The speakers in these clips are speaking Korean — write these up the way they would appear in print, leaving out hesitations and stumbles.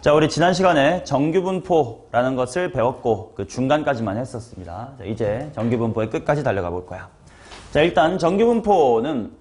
자, 우리 지난 시간에 정규분포라는 것을 배웠고 그 중간까지만 했었습니다. 자, 이제 정규분포의 끝까지 달려가 볼 거야. 자, 일단 정규분포는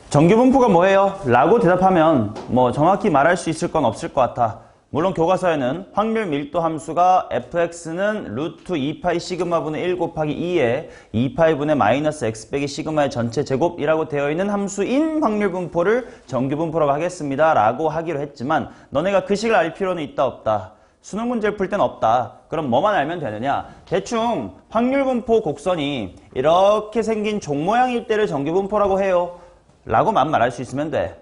정규분포가 뭐예요? 라고 대답하면 뭐 정확히 말할 수 있을 건 없을 것 같아. 물론 교과서에는 확률 밀도 함수가 fx는 루트 2파이 시그마분의 1 곱하기 2에 2파이분의 마이너스 x 빼기 시그마의 전체 제곱이라고 되어 있는 함수인 확률분포를 정규분포라고 하겠습니다. 라고 하기로 했지만 너네가 그 식을 알 필요는 있다 없다? 수능 문제를 풀 땐 없다. 그럼 뭐만 알면 되느냐? 대충 확률분포 곡선이 이렇게 생긴 종 모양일 때를 정규분포라고 해요. 라고만 말할 수 있으면 돼.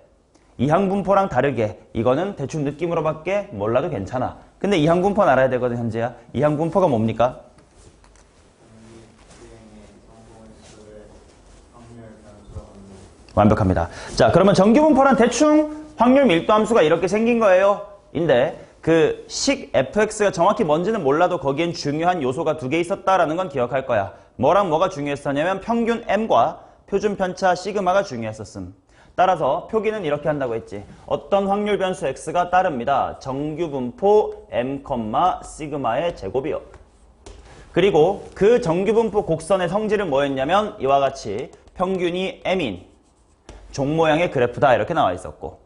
이항분포랑 다르게 이거는 대충 느낌으로밖에 몰라도 괜찮아. 근데 이항분포는 알아야 되거든, 현재야. 이항분포가 뭡니까? 완벽합니다. 자, 그러면 정규분포란 대충 확률 밀도 함수가 이렇게 생긴 거예요. 인데 그 식 fx가 정확히 뭔지는 몰라도 거기엔 중요한 요소가 두 개 있었다라는 건 기억할 거야. 뭐랑 뭐가 중요했었냐면 평균 m과 표준 편차 시그마가 중요했었음. 따라서 표기는 이렇게 한다고 했지. 어떤 확률 변수 x가 따릅니다. 정규분포 m, 시그마의 제곱이요. 그리고 그 정규분포 곡선의 성질은 뭐였냐면 이와 같이 평균이 m인 종 모양의 그래프다 이렇게 나와 있었고,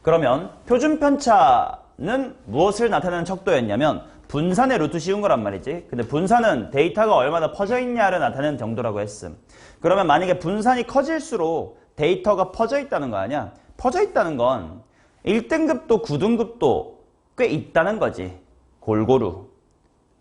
그러면 표준 편차는 무엇을 나타내는 척도였냐면 분산의 루트 씌운 거란 말이지. 근데 분산은 데이터가 얼마나 퍼져 있냐를 나타내는 정도라고 했음. 그러면 만약에 분산이 커질수록 데이터가 퍼져 있다는 거 아니야? 퍼져 있다는 건 1등급도 9등급도 꽤 있다는 거지. 골고루.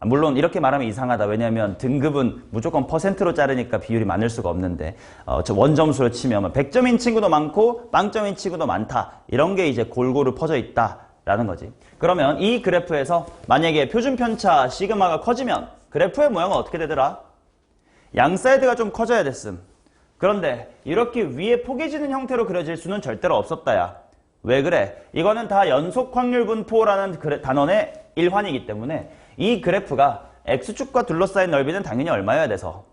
물론 이렇게 말하면 이상하다. 왜냐하면 등급은 무조건 퍼센트로 자르니까 비율이 많을 수가 없는데 저 원점수로 치면 100점인 친구도 많고 빵점인 친구도 많다. 이런 게 이제 골고루 퍼져 있다라는 거지. 그러면 이 그래프에서 만약에 표준 편차 시그마가 커지면 그래프의 모양은 어떻게 되더라? 양 사이드가 좀 커져야 됐음. 그런데 이렇게 위에 포개지는 형태로 그려질 수는 절대로 없었다야. 왜 그래? 이거는 다 연속 확률 분포라는 단원의 일환이기 때문에 이 그래프가 x축과 둘러싸인 넓이는 당연히 얼마여야 돼서?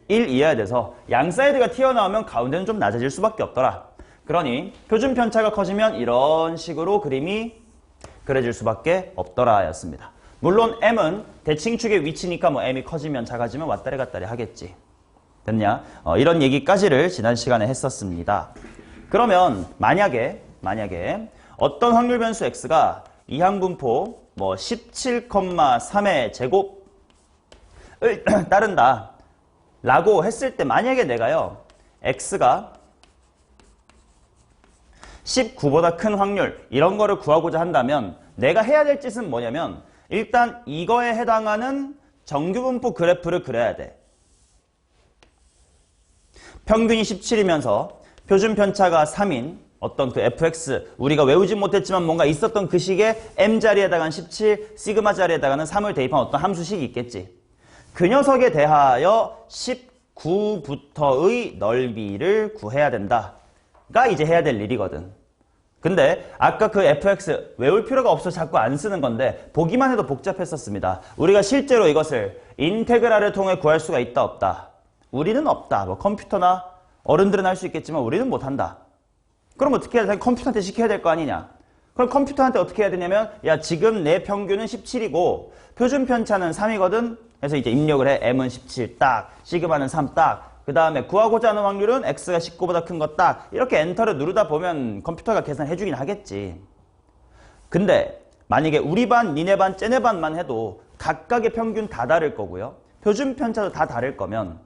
1이어야 돼서 양 사이드가 튀어나오면 가운데는 좀 낮아질 수밖에 없더라. 그러니 표준 편차가 커지면 이런 식으로 그림이 그려질 수밖에 없더라 였습니다. 물론 m은 대칭축의 위치니까 뭐 m이 커지면 작아지면 왔다리 갔다리 하겠지. 됐냐? 이런 얘기까지를 지난 시간에 했었습니다. 그러면 만약에 어떤 확률 변수 x가 이항분포 뭐 17,3의 제곱을 따른다 라고 했을 때 만약에 내가요 x가 19보다 큰 확률 이런 거를 구하고자 한다면 내가 해야 될 짓은 뭐냐면 일단 이거에 해당하는 정규분포 그래프를 그려야 돼. 평균이 17이면서 표준 편차가 3인 어떤 그 fx 우리가 외우지 못했지만 뭔가 있었던 그 식의 m 자리에다가는 17, 시그마 자리에다가는 3을 대입한 어떤 함수식이 있겠지. 그 녀석에 대하여 19부터의 넓이를 구해야 된다가 이제 해야 될 일이거든. 근데 아까 그 fx 외울 필요가 없어 자꾸 안 쓰는 건데 보기만 해도 복잡했었습니다. 우리가 실제로 이것을 인테그랄을 통해 구할 수가 있다 없다? 우리는 없다. 뭐 컴퓨터나 어른들은 할 수 있겠지만 우리는 못한다. 그럼 어떻게 해야 돼? 컴퓨터한테 시켜야 될 거 아니냐? 그럼 컴퓨터한테 어떻게 해야 되냐면 야 지금 내 평균은 17이고 표준 편차는 3이거든. 그래서 이제 입력을 해. m은 17 딱, 시그마는 3 딱. 그 다음에 구하고자 하는 확률은 x가 19보다 큰 거 딱. 이렇게 엔터를 누르다 보면 컴퓨터가 계산해 주긴 하겠지. 근데 만약에 우리 반, 니네 반, 쟤네 반만 해도 각각의 평균 다 다를 거고요. 표준 편차도 다 다를 거면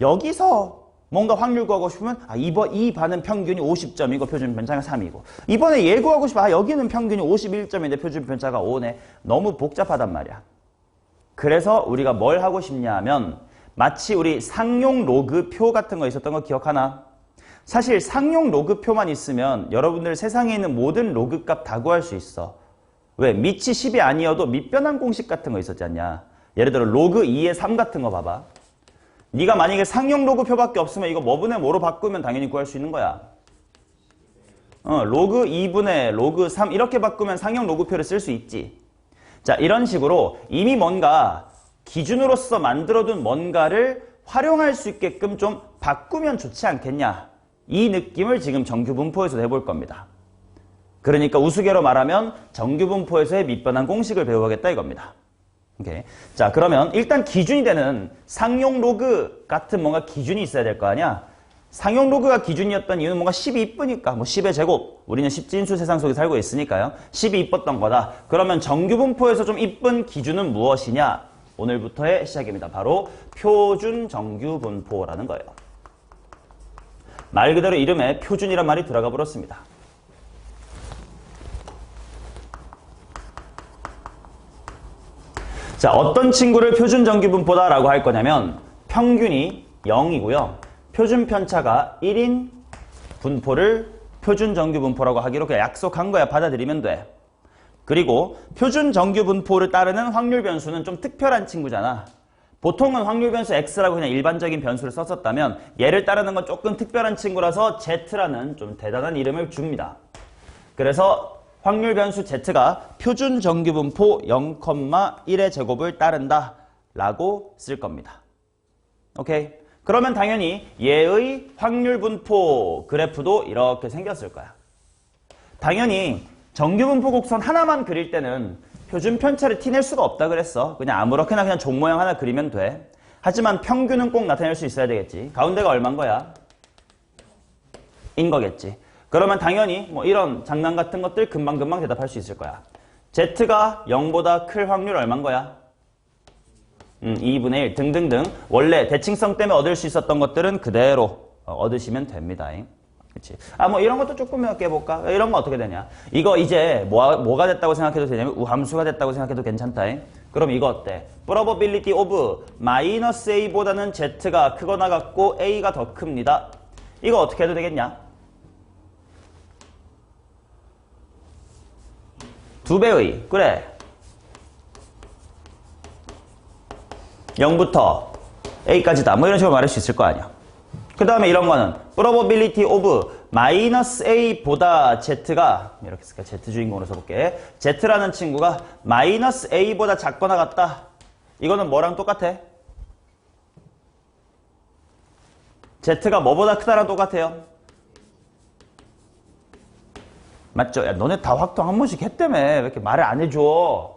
여기서 뭔가 확률 구하고 싶으면 이 반은 평균이 50점이고 표준 편차가 3이고 이번에 얘 구하고 싶어 여기는 평균이 51점인데 표준 편차가 5네. 너무 복잡하단 말이야. 그래서 우리가 뭘 하고 싶냐 하면 마치 우리 상용 로그 표 같은 거 있었던 거 기억하나? 사실 상용 로그 표만 있으면 여러분들 세상에 있는 모든 로그 값 다 구할 수 있어. 왜? 밑이 10이 아니어도 밑변환 공식 같은 거 있었지 않냐? 예를 들어 로그 2의 3 같은 거 봐봐. 네가 만약에 상용 로그 표밖에 없으면 이거 뭐분의 뭐로 바꾸면 당연히 구할 수 있는 거야. 로그 2분의 로그 3 이렇게 바꾸면 상용 로그 표를 쓸 수 있지. 자, 이런 식으로 이미 뭔가 기준으로서 만들어둔 뭔가를 활용할 수 있게끔 좀 바꾸면 좋지 않겠냐 이 느낌을 지금 정규분포에서도 해볼 겁니다. 그러니까 우스개로 말하면 정규분포에서의 밑변환 공식을 배워보겠다 이겁니다. 오케이. 자, 그러면 일단 기준이 되는 상용 로그 같은 뭔가 기준이 있어야 될 거 아니야? 상용 로그가 기준이었던 이유는 뭔가 10이 이쁘니까, 뭐 10의 제곱. 우리는 10진수 세상 속에 살고 있으니까요. 10이 이뻤던 거다. 그러면 정규분포에서 좀 이쁜 기준은 무엇이냐? 오늘부터의 시작입니다. 바로 표준 정규분포라는 거예요. 말 그대로 이름에 표준이란 말이 들어가 버렸습니다. 자, 어떤 친구를 표준 정규분포다라고 할 거냐면 평균이 0이고요. 표준 편차가 1인 분포를 표준 정규분포라고 하기로 그냥 약속한 거야. 받아들이면 돼. 그리고 표준 정규분포를 따르는 확률 변수는 좀 특별한 친구잖아. 보통은 확률 변수 X라고 그냥 일반적인 변수를 썼었다면 얘를 따르는 건 조금 특별한 친구라서 Z라는 좀 대단한 이름을 줍니다. 그래서 확률 변수 Z가 표준 정규분포 0,1의 제곱을 따른다 라고 쓸 겁니다. 오케이? 그러면 당연히 얘의 확률 분포 그래프도 이렇게 생겼을 거야. 당연히 정규분포 곡선 하나만 그릴 때는 표준 편차를 티낼 수가 없다 그랬어. 그냥 아무렇게나 그냥 종 모양 하나 그리면 돼. 하지만 평균은 꼭 나타낼 수 있어야 되겠지. 가운데가 얼마인 거야? 인 거겠지. 그러면 당연히 뭐 이런 장난 같은 것들 금방금방 대답할 수 있을 거야. Z가 0보다 클 확률 얼마인 거야? 2분의 1 등등등. 원래 대칭성 때문에 얻을 수 있었던 것들은 그대로 얻으시면 됩니다. 그치? 뭐 이런 것도 조금 몇 개 해볼까? 이런 거 어떻게 되냐? 이거 이제 뭐가 됐다고 생각해도 되냐면 우함수가 됐다고 생각해도 괜찮다. 그럼 이거 어때? probability of 마이너스 a보다는 z가 크거나 같고 a가 더 큽니다. 이거 어떻게 해도 되겠냐? 2배의 그래 0부터 a까지다 뭐 이런 식으로 말할 수 있을 거 아니야. 그 다음에 이런 거는 probability of 마이너스 a보다 z가 이렇게 쓸까? z 주인공으로 써볼게. z라는 친구가 마이너스 a보다 작거나 같다. 이거는 뭐랑 똑같아? z가 뭐보다 크다랑 똑같아요. 맞죠? 야, 너네 다 확통 한 번씩 했다며. 왜 이렇게 말을 안 해줘?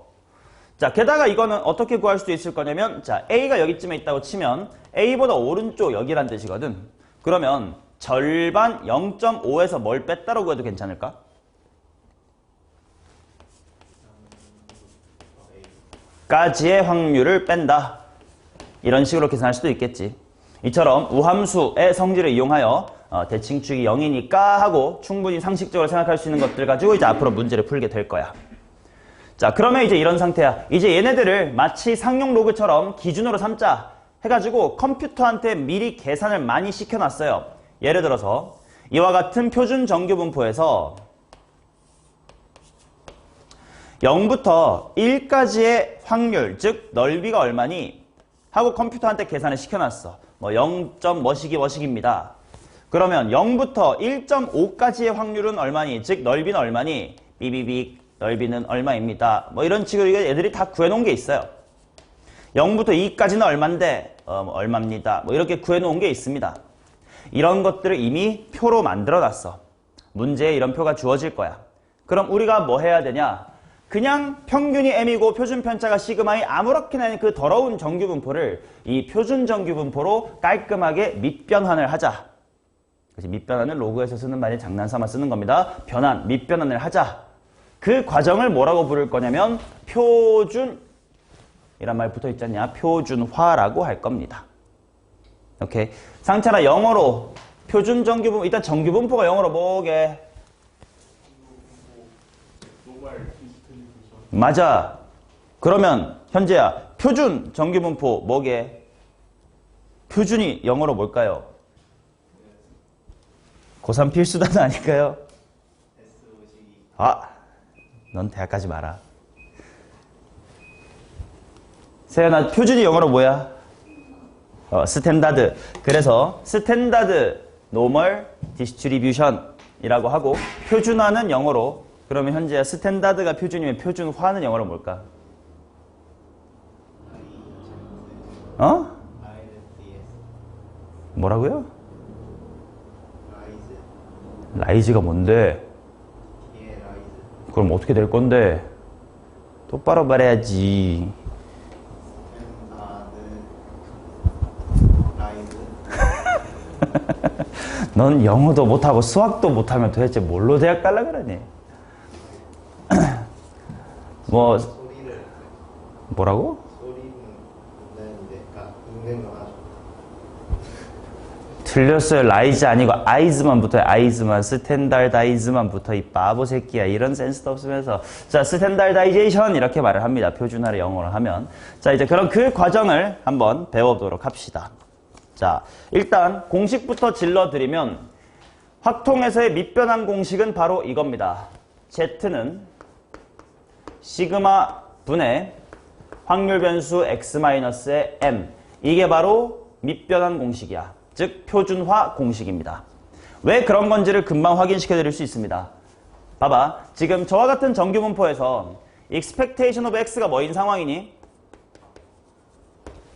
자, 게다가 이거는 어떻게 구할 수 있을 거냐면, 자, A가 여기쯤에 있다고 치면, A보다 오른쪽 여기란 뜻이거든. 그러면 절반 0.5에서 뭘 뺐다라고 해도 괜찮을까? 까지의 확률을 뺀다. 이런 식으로 계산할 수도 있겠지. 이처럼 우함수의 성질을 이용하여 대칭축이 0이니까 하고 충분히 상식적으로 생각할 수 있는 것들 가지고 이제 앞으로 문제를 풀게 될 거야. 자, 그러면 이제 이런 상태야. 이제 얘네들을 마치 상용 로그처럼 기준으로 삼자 해가지고 컴퓨터한테 미리 계산을 많이 시켜놨어요. 예를 들어서 이와 같은 표준 정규분포에서 0부터 1까지의 확률, 즉 넓이가 얼마니? 하고 컴퓨터한테 계산을 시켜놨어. 뭐 0. 뭐시기입니다. 그러면 0부터 1.5까지의 확률은 얼마니? 즉 넓이는 얼마니? 삐비빅 넓이는 얼마입니다. 뭐 이런 식으로 애들이 다 구해놓은 게 있어요. 0부터 2까지는 얼만데 얼마입니다. 뭐 이렇게 구해놓은 게 있습니다. 이런 것들을 이미 표로 만들어놨어. 문제에 이런 표가 주어질 거야. 그럼 우리가 뭐 해야 되냐? 그냥 평균이 m이고 표준 편차가 시그마이 아무렇게나 그 더러운 정규분포를 이 표준 정규분포로 깔끔하게 밑변환을 하자. 그래서 밑변환은 로그에서 쓰는 말이 장난삼아 쓰는 겁니다. 변환, 밑변환을 하자. 그 과정을 뭐라고 부를 거냐면 표준 이란 말 붙어 있지 않냐? 표준화라고 할 겁니다. 오케이. 상차나 영어로 표준 정규분포, 일단 정규분포가 영어로 뭐게? 맞아. 그러면 현재야 표준 정규분포 뭐게? 표준이 영어로 뭘까요? 고3 필수단어 아닐까요? 아, 넌 대학 가지 마라. 세연아, 표준이 영어로 뭐야? 스탠다드. 그래서 스탠다드 노멀 디스트리뷰션이라고 하고 표준화는 영어로 그러면 현재 스탠다드가 표준이면 표준화는 영어로 뭘까? 뭐라고요? 라이즈가 뭔데? 예, 라이즈. 그럼 어떻게 될 건데? 똑바로 말해야지. 라이즈. 넌 영어도 못하고 수학도 못하면 도대체 뭘로 대학 갈라 그러니? 뭐 소리를 뭐라고? 소리는 내는데 읽는 건 아주 틀렸어요. 라이즈 아니고 아이즈만 붙어요. 아이즈만. 스탠다드아이즈만 붙어. 이 바보 새끼야. 이런 센스도 없으면서. 자, 스탠다드아이제이션 이렇게 말을 합니다. 표준화를 영어로 하면. 자, 이제 그럼 그 과정을 한번 배워보도록 합시다. 자, 일단 공식부터 질러드리면 확통에서의 밑변환 공식은 바로 이겁니다. Z는 시그마 분의 확률 변수 x-의 m. 이게 바로 밑변환 공식이야. 즉 표준화 공식입니다. 왜 그런 건지를 금방 확인시켜 드릴 수 있습니다. 봐봐. 지금 저와 같은 정규 분포에서 expectation of x가 뭐인 상황이니?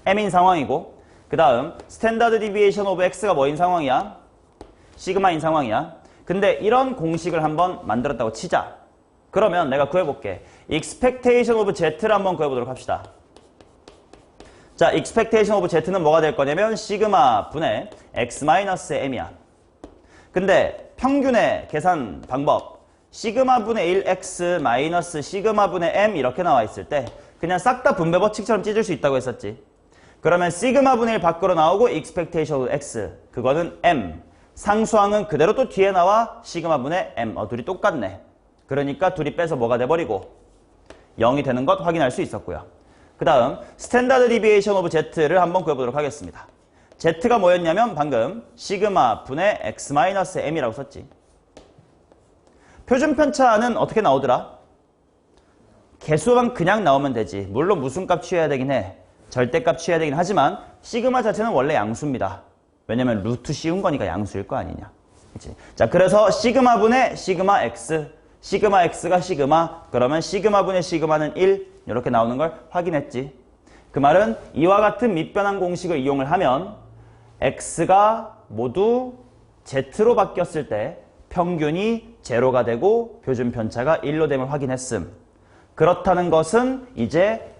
m인 상황이고, 그 다음 standard deviation of x가 뭐인 상황이야? 시그마인 상황이야. 근데 이런 공식을 한번 만들었다고 치자. 그러면 내가 구해볼게. expectation of z를 한번 구해보도록 합시다. 자, expectation of z는 뭐가 될 거냐면 시그마 분의 x-의 m이야. 근데 평균의 계산 방법 시그마 분의 1x 마이너스 시그마 분의 m 이렇게 나와 있을 때 그냥 싹 다 분배 법칙처럼 찢을 수 있다고 했었지. 그러면 시그마 분의 1 밖으로 나오고 expectation of x 그거는 m. 상수항은 그대로 또 뒤에 나와 시그마 분의 m. 둘이 똑같네. 그러니까 둘이 빼서 뭐가 돼버리고 0이 되는 것 확인할 수 있었고요. 그 다음 스탠다드 디비에이션 오브 z를 한번 구해보도록 하겠습니다. z가 뭐였냐면 방금 시그마 분의 x-m이라고 썼지. 표준 편차는 어떻게 나오더라? 개수만 그냥 나오면 되지. 물론 무슨 값 취해야 되긴 해. 절대값 취해야 되긴 하지만 시그마 자체는 원래 양수입니다. 왜냐면 루트 씌운 거니까 양수일 거 아니냐. 그치? 자, 그래서 시그마 분의 시그마 x, 시그마 x가 시그마, 그러면 시그마 분의 시그마는 1 이렇게 나오는 걸 확인했지. 그 말은 이와 같은 밑변환 공식을 이용을 하면 x가 모두 z로 바뀌었을 때 평균이 제로가 되고 표준 편차가 1로 됨을 확인했음. 그렇다는 것은 이제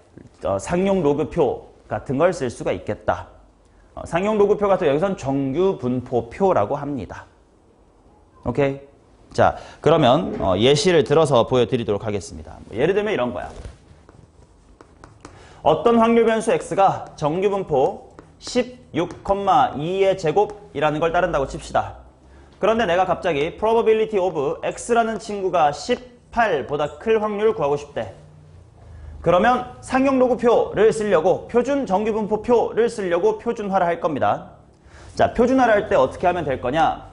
상용 로그표 같은 걸 쓸 수가 있겠다. 상용 로그표 같은 여기선 정규 분포표라고 합니다. 오케이? 자, 그러면 예시를 들어서 보여드리도록 하겠습니다. 예를 들면 이런 거야. 어떤 확률 변수 x가 정규 분포 16,2의 제곱이라는 걸 따른다고 칩시다. 그런데 내가 갑자기 probability of x라는 친구가 18보다 클 확률을 구하고 싶대. 그러면 상용 로그표를 쓰려고 표준 정규 분포표를 쓰려고 표준화를 할 겁니다. 자, 표준화를 할 때 어떻게 하면 될 거냐?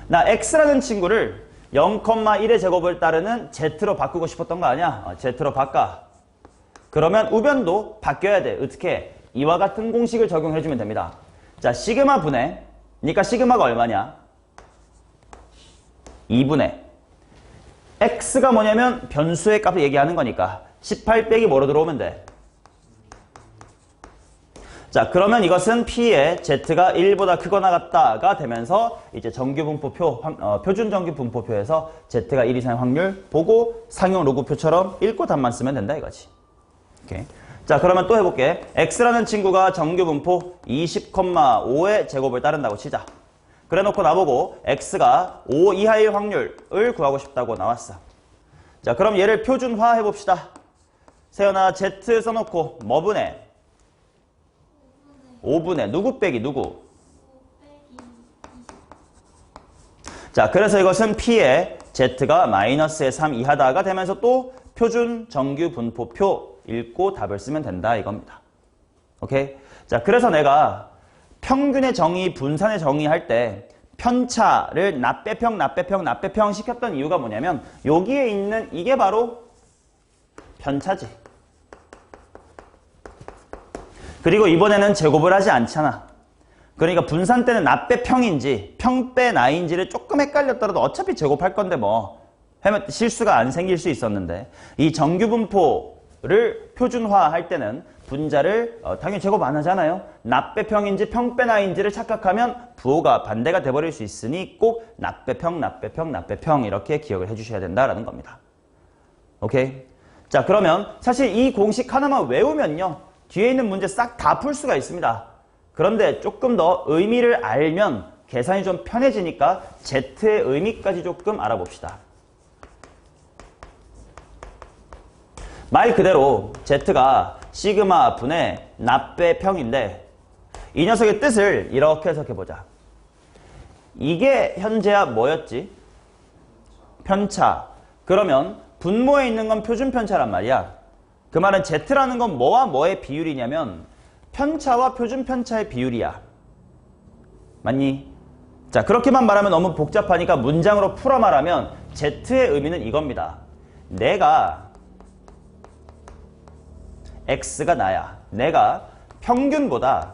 나 x라는 친구를 0,1의 제곱을 따르는 z로 바꾸고 싶었던 거 아니야? z로 바꿔. 그러면 우변도 바뀌어야 돼. 어떻게? 이와 같은 공식을 적용해주면 됩니다. 자, 시그마 분의, 그러니까 시그마가 얼마냐? 2분의 x가 뭐냐면 변수의 값을 얘기하는 거니까 18 빼기 뭐로 들어오면 돼? 자, 그러면 이것은 P의 Z가 1보다 크거나 같다가 되면서 이제 정규 분포표, 표준 정규 분포표에서 Z가 1 이상의 확률 보고 상용 로그표처럼 읽고 답만 쓰면 된다 이거지. 오케이. 자, 그러면 또 해볼게. X라는 친구가 정규 분포 20,5의 제곱을 따른다고 치자. 그래 놓고 나보고 X가 5 이하의 확률을 구하고 싶다고 나왔어. 자, 그럼 얘를 표준화 해봅시다. 세연아, Z 써놓고 뭐 분의? 5분의 누구 빼기 누구? 자, 그래서 이것은 P의 Z가 마이너스의 3 이하다가 되면서 또 표준 정규 분포표 읽고 답을 쓰면 된다 이겁니다. 오케이? 자, 그래서 내가 평균의 정의, 분산의 정의 할 때 편차를 납배평 시켰던 이유가 뭐냐면 여기에 있는 이게 바로 편차지. 그리고 이번에는 제곱을 하지 않잖아. 그러니까 분산 때는 납배평인지 평 빼 나인지를 조금 헷갈렸더라도 어차피 제곱할 건데 뭐 실수가 안 생길 수 있었는데 이 정규 분포를 표준화할 때는 분자를 당연히 제곱 안 하잖아요. 납배평인지 평배나인지를 착각하면 부호가 반대가 돼버릴 수 있으니 꼭 납배평, 납배평, 납배평 이렇게 기억을 해주셔야 된다라는 겁니다. 오케이? 자, 그러면 사실 이 공식 하나만 외우면요. 뒤에 있는 문제 싹 다 풀 수가 있습니다. 그런데 조금 더 의미를 알면 계산이 좀 편해지니까 Z의 의미까지 조금 알아봅시다. 말 그대로 Z가 시그마 분의 납배평인데 이 녀석의 뜻을 이렇게 해석해보자. 이게 현재야 뭐였지? 편차. 그러면 분모에 있는 건 표준편차란 말이야. 그 말은 Z라는 건 뭐와 뭐의 비율이냐면 편차와 표준편차의 비율이야. 맞니? 자, 그렇게만 말하면 너무 복잡하니까 문장으로 풀어 말하면 Z의 의미는 이겁니다. 내가 X가 나야. 내가 평균보다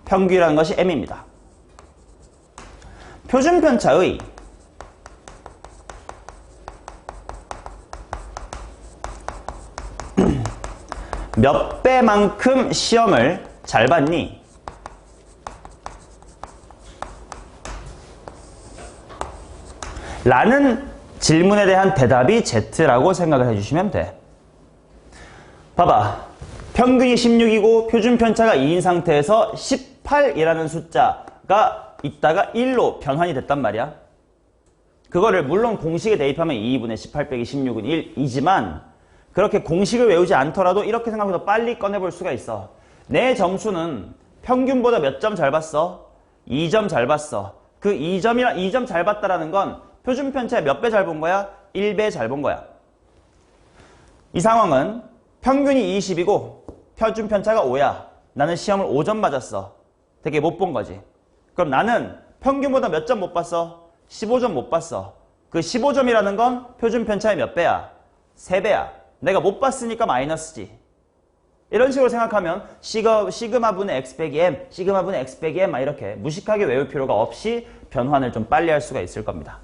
평균이라는 것이 M입니다. 표준편차의 몇 배만큼 시험을 잘 봤니? 라는 질문에 대한 대답이 Z라고 생각을 해주시면 돼. 봐봐. 평균이 16이고 표준편차가 2인 상태에서 18이라는 숫자가 있다가 1로 변환이 됐단 말이야. 그거를 물론 공식에 대입하면 2분의 18 빼기 16은 1이지만 그렇게 공식을 외우지 않더라도 이렇게 생각해서 빨리 꺼내볼 수가 있어. 내 점수는 평균보다 몇 점 잘 봤어? 2점 잘 봤어. 그 2점 잘 봤다라는 건 표준편차에 몇 배 잘 본 거야? 1배 잘 본 거야. 이 상황은 평균이 20이고 표준편차가 5야. 나는 시험을 5점 맞았어. 되게 못 본 거지. 그럼 나는 평균보다 몇 점 못 봤어? 15점 못 봤어. 그 15점이라는 건 표준편차의 몇 배야? 3배야. 내가 못 봤으니까 마이너스지. 이런 식으로 생각하면 시그마분의 x 빼기 m, 시그마분의 x 빼기 m 이렇게 무식하게 외울 필요가 없이 변환을 좀 빨리 할 수가 있을 겁니다.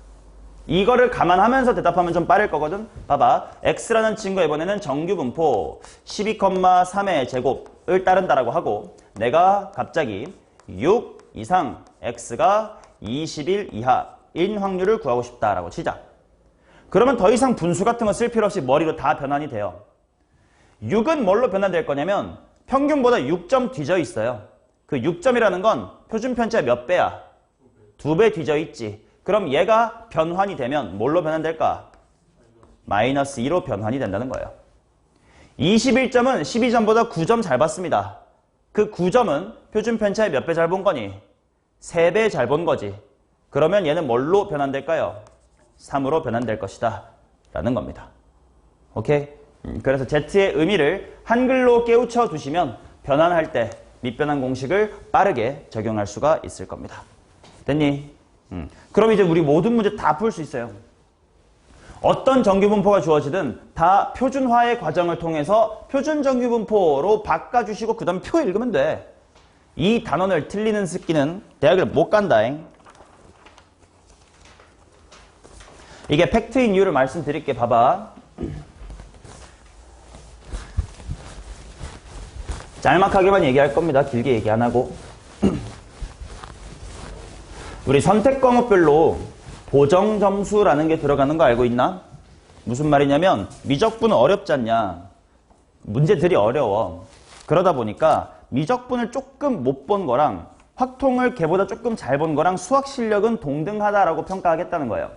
이거를 감안하면서 대답하면 좀 빠를 거거든. 봐봐. x라는 친구가 이번에는 정규분포 12,3의 제곱을 따른다라고 하고 내가 갑자기 6 이상 x가 21 이하인 확률을 구하고 싶다라고 치자. 그러면 더 이상 분수 같은 거 쓸 필요 없이 머리로 다 변환이 돼요. 6은 뭘로 변환될 거냐면 평균보다 6점 뒤져 있어요. 그 6점이라는 건 표준편차의 몇 배야? 2배 뒤져 있지. 그럼 얘가 변환이 되면 뭘로 변환될까? 마이너스 2로 변환이 된다는 거예요. 21점은 12점보다 9점 잘 봤습니다. 그 9점은 표준편차의 몇 배 잘 본 거니? 3배 잘 본 거지. 그러면 얘는 뭘로 변환될까요? 3으로 변환될 것이다 라는 겁니다. 오케이? 그래서 Z의 의미를 한글로 깨우쳐 두시면 변환할 때 밑변환 공식을 빠르게 적용할 수가 있을 겁니다. 됐니? 그럼 이제 우리 모든 문제 다 풀 수 있어요. 어떤 정규분포가 주어지든 다 표준화의 과정을 통해서 표준 정규분포로 바꿔주시고 그 다음 표 읽으면 돼. 이 단원을 틀리는 새끼는 대학을 못 간다잉. 이게 팩트인 이유를 말씀드릴게. 봐봐. 짤막하게만 얘기할 겁니다. 길게 얘기 안 하고. 우리 선택 과목별로 보정 점수라는 게 들어가는 거 알고 있나? 무슨 말이냐면 미적분은 어렵지 않냐? 문제들이 어려워. 그러다 보니까 미적분을 조금 못 본 거랑 확통을 걔보다 조금 잘 본 거랑 수학 실력은 동등하다라고 평가하겠다는 거예요.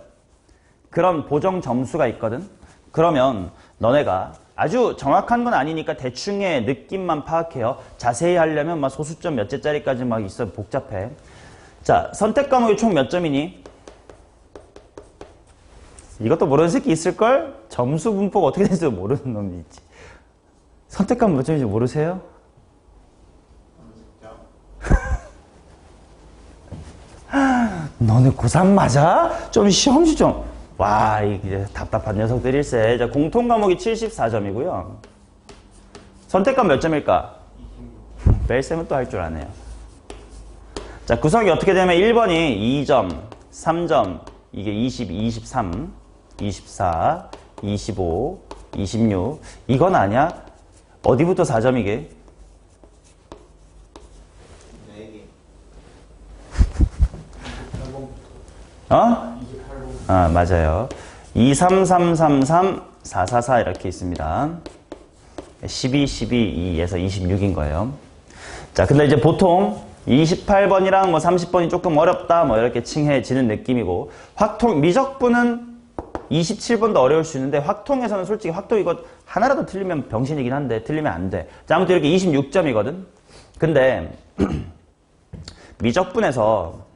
그런 보정 점수가 있거든. 그러면 너네가 아주 정확한 건 아니니까 대충의 느낌만 파악해요. 자세히 하려면 막 소수점 몇 개짜리까지 막 있어 복잡해. 자, 선택 과목이 총 몇 점이니? 이것도 모르는 새끼 있을걸? 점수 분포가 어떻게 되는지 모르는 놈이 있지. 선택 과목 몇 점인지 모르세요? 너네 고3 맞아? 좀 시험지 좀. 와, 이게 답답한 녀석들일세. 자, 공통 과목이 74점이고요. 선택과 몇 점일까? 벨쌤은 또 할 줄 아네요. 자, 구성이 어떻게 되면 1번이 2점, 3점, 이게 22, 23, 24, 25, 26. 이건 아니야? 어디부터 4점이게? 4개. 어? 아, 맞아요. 2, 3, 3, 3, 3, 4, 4, 4 이렇게 있습니다. 12, 12, 2에서 26인 거예요. 자, 근데 이제 보통 28번이랑 뭐 30번이 조금 어렵다 뭐 이렇게 칭해지는 느낌이고, 확통, 미적분은 27번도 어려울 수 있는데, 확통에서는 솔직히 확통 이거 하나라도 틀리면 병신이긴 한데 틀리면 안 돼. 자, 아무튼 이렇게 26점이거든. 근데 미적분에서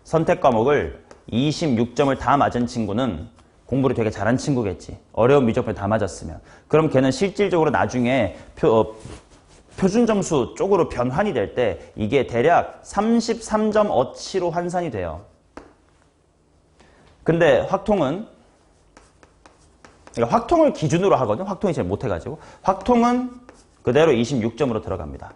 선택 과목을 26점을 다 맞은 친구는 공부를 되게 잘한 친구겠지. 어려운 미적분을 다 맞았으면. 그럼 걔는 실질적으로 나중에 표준 점수 쪽으로 변환이 될 때 이게 대략 33점 어치로 환산이 돼요. 근데 확통은, 그러니까 확통을 기준으로 하거든. 확통이 잘 못해가지고. 확통은 그대로 26점으로 들어갑니다.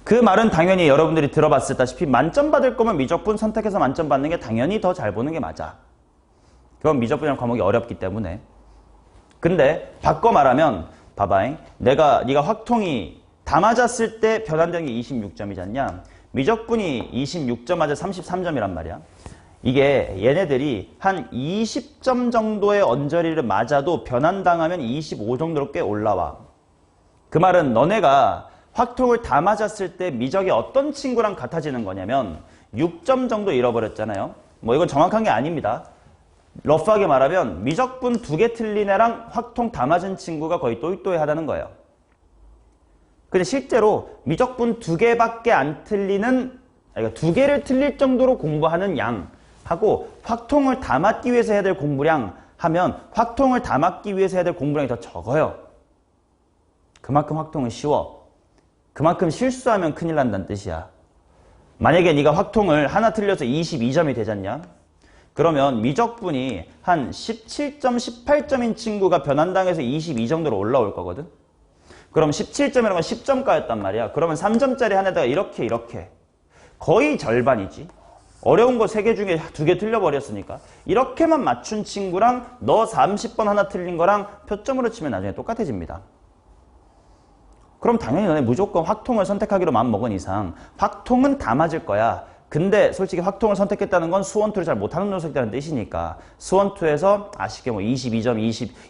그 말은 당연히 여러분들이 들어봤다시피 만점 받을 거면 미적분 선택해서 만점 받는 게 당연히 더 잘 보는 게 맞아. 그건 미적분이라는 과목이 어렵기 때문에. 근데 바꿔 말하면 봐봐잉. 네가 확통이 다 맞았을 때 변환된 게 26점이잖냐. 미적분이 26점 맞아 33점이란 말이야. 이게 얘네들이 한 20점 정도의 언저리를 맞아도 변환당하면 25 정도로 꽤 올라와. 그 말은 너네가 확통을 다 맞았을 때 미적이 어떤 친구랑 같아지는 거냐면 6점 정도 잃어버렸잖아요. 뭐 이건 정확한 게 아닙니다. 러프하게 말하면 미적분 2개 틀린 애랑 확통 다 맞은 친구가 거의 또이또이하다는 거예요. 근데 실제로 미적분 2개밖에 안 틀리는, 그러니까 2개를 틀릴 정도로 공부하는 양하고 확통을 다 맞기 위해서 해야 될 공부량 하면 확통을 다 맞기 위해서 해야 될 공부량이 더 적어요. 그만큼 확통은 쉬워. 그만큼 실수하면 큰일 난다는 뜻이야. 만약에 네가 확통을 하나 틀려서 22점이 되잖냐? 그러면 미적분이 한 17점, 18점인 친구가 변환당해서 22 정도로 올라올 거거든? 그럼 17점이라는 건 10점가였단 말이야. 그러면 3점짜리 하나에다가 이렇게 거의 절반이지. 어려운 거 3개 중에 2개 틀려버렸으니까. 이렇게만 맞춘 친구랑 너 30번 하나 틀린 거랑 표점으로 치면 나중에 똑같아집니다. 그럼 당연히 너네 무조건 확통을 선택하기로 마음먹은 이상 확통은 다 맞을 거야. 근데 솔직히 확통을 선택했다는 건 수원2를 잘 못하는 녀석이라는 뜻이니까 수원2에서 아쉽게 뭐 22점,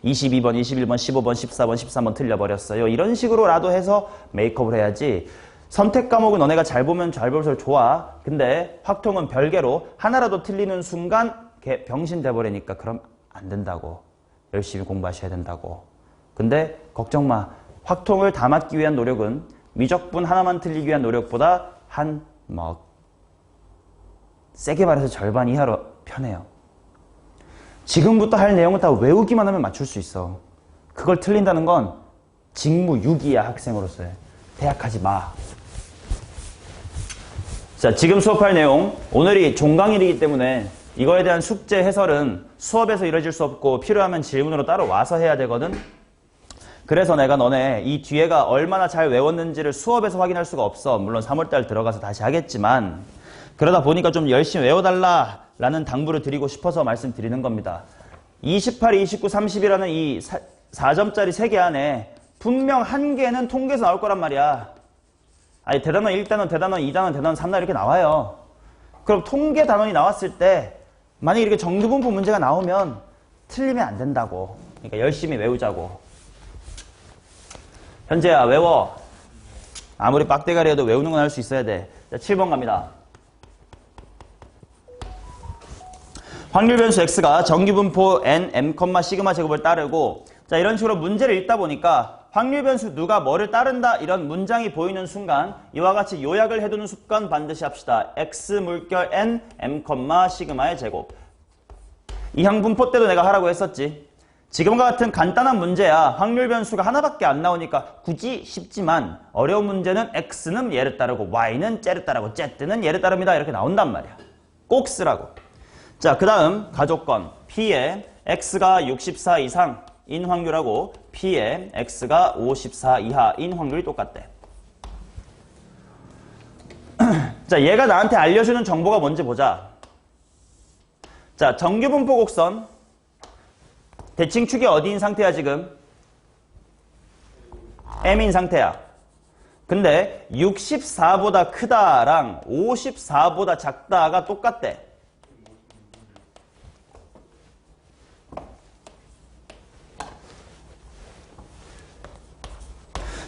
22번, 21번, 15번, 14번, 13번 틀려버렸어요. 이런 식으로라도 해서 메이크업을 해야지. 선택 과목은 너네가 잘 보면 잘 볼수록 좋아. 근데 확통은 별개로 하나라도 틀리는 순간 걔 병신 돼버리니까 그럼 안 된다고. 열심히 공부하셔야 된다고. 근데 걱정 마. 확통을 다 맞기 위한 노력은 미적분 하나만 틀리기 위한 노력보다 세게 말해서 절반 이하로 편해요. 지금부터 할 내용은 다 외우기만 하면 맞출 수 있어. 그걸 틀린다는 건 직무유기야, 학생으로서의. 대학하지 마. 자, 지금 수업할 내용, 오늘이 종강일이기 때문에 이거에 대한 숙제 해설은 수업에서 이루어질 수 없고 필요하면 질문으로 따로 와서 해야 되거든. 그래서 내가 너네 이 뒤에가 얼마나 잘 외웠는지를 수업에서 확인할 수가 없어. 물론 3월달 들어가서 다시 하겠지만 그러다 보니까 좀 열심히 외워달라라는 당부를 드리고 싶어서 말씀드리는 겁니다. 28, 29, 30이라는 이 4점짜리 3개 안에 분명 한 개는 통계에서 나올 거란 말이야. 아니 대단원 1단원, 대단원 2단원, 대단원 3단원 이렇게 나와요. 그럼 통계 단원이 나왔을 때 만약에 이렇게 정규분포 문제가 나오면 틀리면 안 된다고. 그러니까 열심히 외우자고. 현재야 외워. 아무리 빡대가리여도 외우는 건 할 수 있어야 돼. 자, 7번 갑니다. 확률 변수 x가 정규분포 n, m, 시그마 제곱을 따르고, 자, 이런 식으로 문제를 읽다 보니까 확률 변수 누가 뭐를 따른다 이런 문장이 보이는 순간 이와 같이 요약을 해두는 습관 반드시 합시다. x 물결 n, m, 시그마의 제곱. 이항분포 때도 내가 하라고 했었지. 지금과 같은 간단한 문제야 확률 변수가 하나밖에 안 나오니까 굳이 쉽지만 어려운 문제는 x는 얘를 따르고 y는 쟤를 따르고 z는 얘를 따릅니다. 이렇게 나온단 말이야. 꼭 쓰라고. 자, 그 다음 가족권 P에 x가 64 이상인 확률하고 P에 x가 54 이하인 확률이 똑같대. 자, 얘가 나한테 알려주는 정보가 뭔지 보자. 자, 정규분포 곡선 대칭축이 어디인 상태야 지금? M인 상태야. 근데 64보다 크다랑 54보다 작다가 똑같대.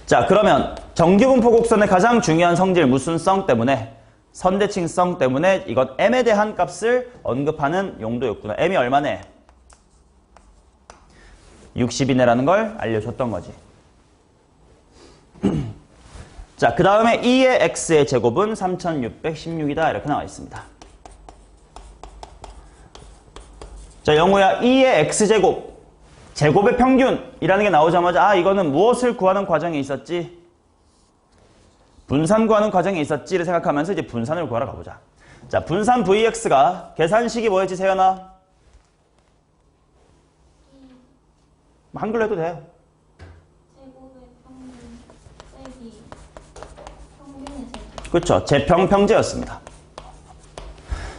자, 그러면 정규분포 곡선의 가장 중요한 성질 무슨 성 때문에? 선대칭성 때문에 이건 m에 대한 값을 언급하는 용도였구나. m이 얼마네? 60이네라는 걸 알려줬던 거지. 자, 그 다음에 2의 x의 제곱은 3616이다. 이렇게 나와 있습니다. 자, 영우야, 2의 x제곱, 제곱의 평균이라는 게 나오자마자 아, 이거는 무엇을 구하는 과정에 있었지? 분산 구하는 과정에 있었지를 생각하면서 이제 분산을 구하러 가보자. 자, 분산 vx가 계산식이 뭐였지, 세연아? 한글로 해도 돼. 제곱의 평균 빼기 평균의 제곱. 그렇죠. 제평평제였습니다.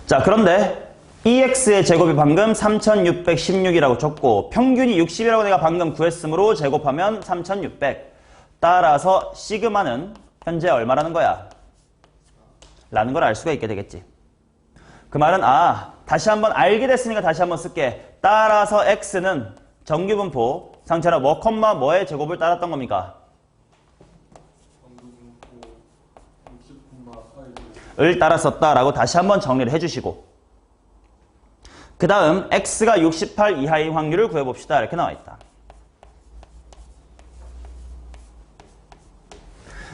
자, 그런데 2x의 제곱이 방금 3616이라고 줬고 평균이 60이라고 내가 방금 구했으므로 제곱하면 3600. 따라서 시그마는 현재 얼마라는 거야? 라는 걸 알 수가 있게 되겠지. 그 말은 다시 한번 알게 됐으니까 다시 한번 쓸게. 따라서 x는 정규분포 상처럼 뭐 콤마 뭐의 제곱을 따랐던 겁니까? 을 따랐었다라고 다시 한번 정리를 해주시고 그 다음 x가 68 이하의 확률을 구해봅시다. 이렇게 나와 있다.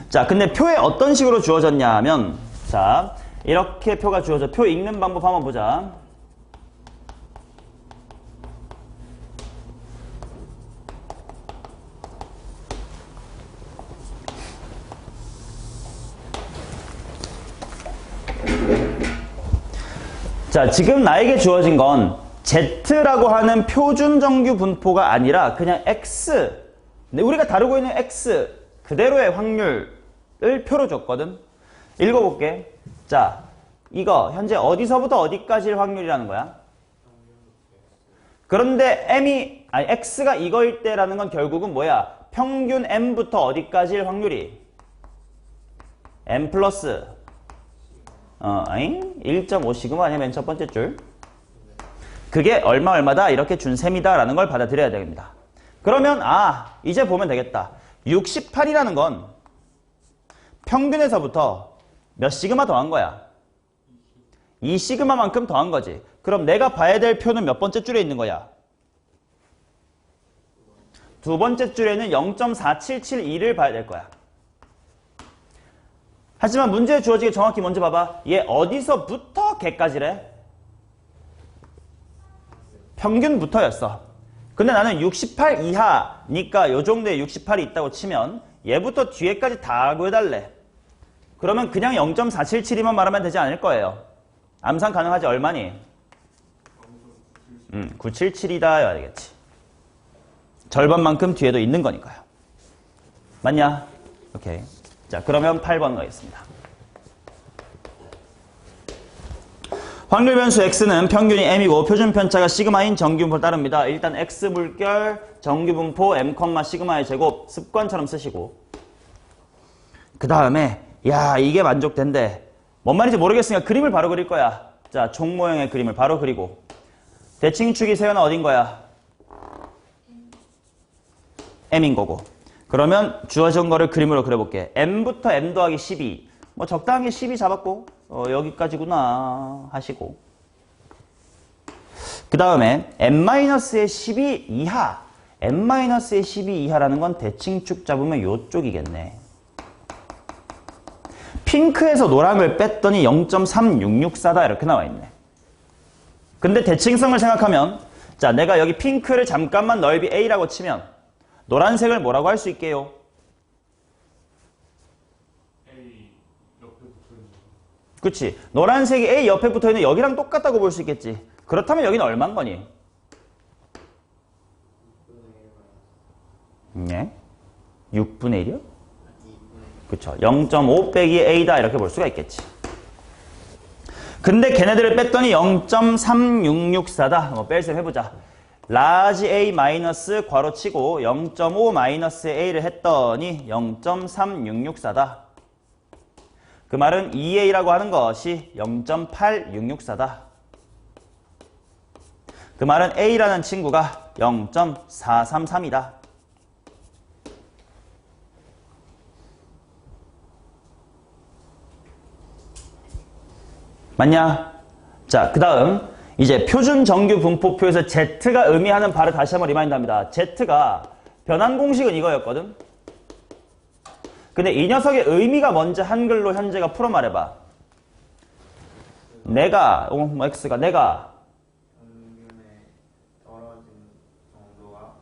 자, 근데 표에 어떤 식으로 주어졌냐 하면 자, 이렇게 표가 주어져. 표 읽는 방법 한번 보자. 자, 지금 나에게 주어진 건 Z라고 하는 표준 정규 분포가 아니라 그냥 X, 근데 우리가 다루고 있는 X 그대로의 확률을 표로 줬거든. 읽어볼게. 자, 이거 현재 어디서부터 어디까지의 확률이라는 거야? 그런데 X가 이거일 때라는 건 결국은 뭐야? 평균 M부터 어디까지의 확률이? M 플러스 1.5시그마 아니야, 맨 첫 번째 줄. 그게 얼마다 이렇게 준 셈이다라는 걸 받아들여야 됩니다. 그러면 이제 보면 되겠다. 68이라는 건 평균에서부터 몇 시그마 더한 거야? 2시그마만큼 더한 거지. 그럼 내가 봐야 될 표는 몇 번째 줄에 있는 거야? 두 번째 줄에는 0.4772를 봐야 될 거야. 하지만 문제에 주어지게 정확히 먼저 봐봐. 얘 어디서부터 걔까지래? 평균부터였어. 근데 나는 68 이하니까 요 정도의 68이 있다고 치면 얘부터 뒤에까지 다 구해달래. 그러면 그냥 0.477이만 말하면 되지 않을 거예요. 암산 가능하지? 얼마니? 977이다 해야 되겠지. 절반만큼 뒤에도 있는 거니까요. 맞냐? 오케이. 자, 그러면 8번 가겠습니다. 확률 변수 x는 평균이 m이고 표준 편차가 시그마인 정규분포를 따릅니다. 일단 x 물결 정규분포 m, 시그마의 제곱 습관처럼 쓰시고 그 다음에 야, 이게 만족된대. 뭔 말인지 모르겠으니까 그림을 바로 그릴 거야. 자, 종 모형의 그림을 바로 그리고 대칭축이 세연아 어딘 거야? m인 거고. 그러면 주어진 거를 그림으로 그려볼게. m부터 m 더하기 12. 뭐 적당히 12 잡았고 여기까지구나 하시고 그 다음에 m-의 12 이하. m-의 12 이하라는 건 대칭축 잡으면 요쪽이겠네. 핑크에서 노랑을 뺐더니 0.366사다 이렇게 나와 있네. 근데 대칭성을 생각하면 자, 내가 여기 핑크를 잠깐만 넓이 A라고 치면 노란색을 뭐라고 할 수 있게요? A 옆에 붙어있는 거. 그치? 노란색이 A 옆에 붙어있는 여기랑 똑같다고 볼 수 있겠지. 그렇다면 여기는 얼마인 거니? 네? 6분의 1이요? 그쵸. 0.5 빼기 A다 이렇게 볼 수가 있겠지. 근데 걔네들을 뺐더니 0.3664다. 뺄셈 해보자. 라지 A 마이너스 괄호치고 0.5 마이너스 A를 했더니 0.3664다. 그 말은 2A라고 하는 것이 0.8664다. 그 말은 A라는 친구가 0.433이다. 맞냐? 자, 그 다음 이제 표준 정규 분포표에서 Z가 의미하는 바를 다시 한번 리마인드합니다. Z가 변환 공식은 이거였거든. 근데 이 녀석의 의미가 뭔지 한글로 현재가 풀어 말해봐. 내가 X가 내가 평균에 떨어진 정도가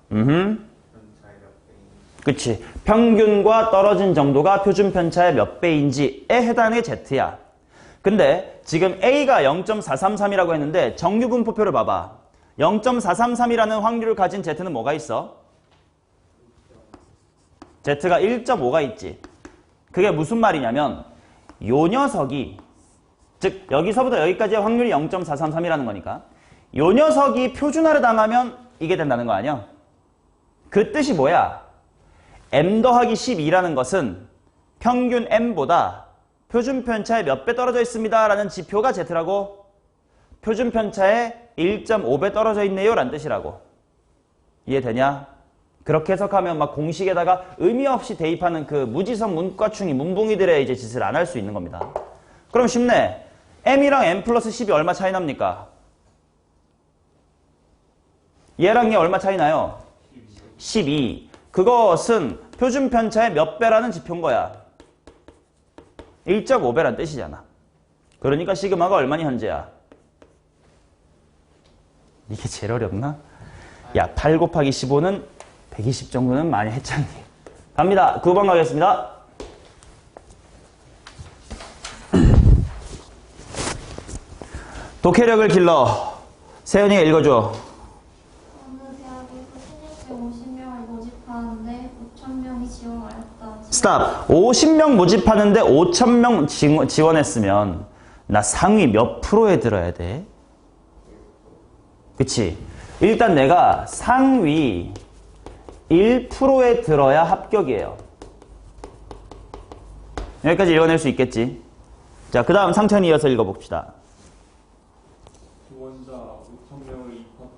편차의 몇 배인지. 그치. 평균과 떨어진 정도가 표준 편차의 몇 배인지에 해당하는 게 Z야. 근데 지금 A가 0.433이라고 했는데 정규 분포표를 봐봐. 0.433이라는 확률을 가진 Z는 뭐가 있어? Z가 1.5가 있지. 그게 무슨 말이냐면 요 녀석이, 즉 여기서부터 여기까지의 확률이 0.433이라는 거니까 요 녀석이 표준화를 당하면 이게 된다는 거 아니야? 그 뜻이 뭐야? m 더하기 12라는 것은 평균 m보다 표준 편차에 몇 배 떨어져 있습니다 라는 지표가 Z라고. 표준 편차에 1.5배 떨어져 있네요 라는 뜻이라고. 이해되냐? 그렇게 해석하면 막 공식에다가 의미 없이 대입하는 그 무지성 문과충이 문붕이들의 이제 짓을 안 할 수 있는 겁니다. 그럼 쉽네. m이랑 m 플러스 10이 얼마 차이 납니까? 얘랑 얘 얼마 차이 나요? 12. 그것은 표준 편차의 몇 배라는 지표인 거야. 1.5배란 뜻이잖아. 그러니까 시그마가 얼마니 현재야? 이게 제일 어렵나? 야, 8 곱하기 15는 120 정도는 많이 했잖니. 갑니다. 9번 가겠습니다. 독해력을 길러. 세연이가 읽어줘. 어느 대학에서 1650명을 모집하는데 5,000명이 지원하였다. 스탑. 50명 모집하는데 5,000명 지원했으면 나 상위 몇 프로에 들어야 돼? 그치? 일단 내가 상위 1%에 들어야 합격이에요. 여기까지 읽어낼 수 있겠지? 자, 그 다음 상찬이 이어서 읽어봅시다. 지원자 5,000명의 입학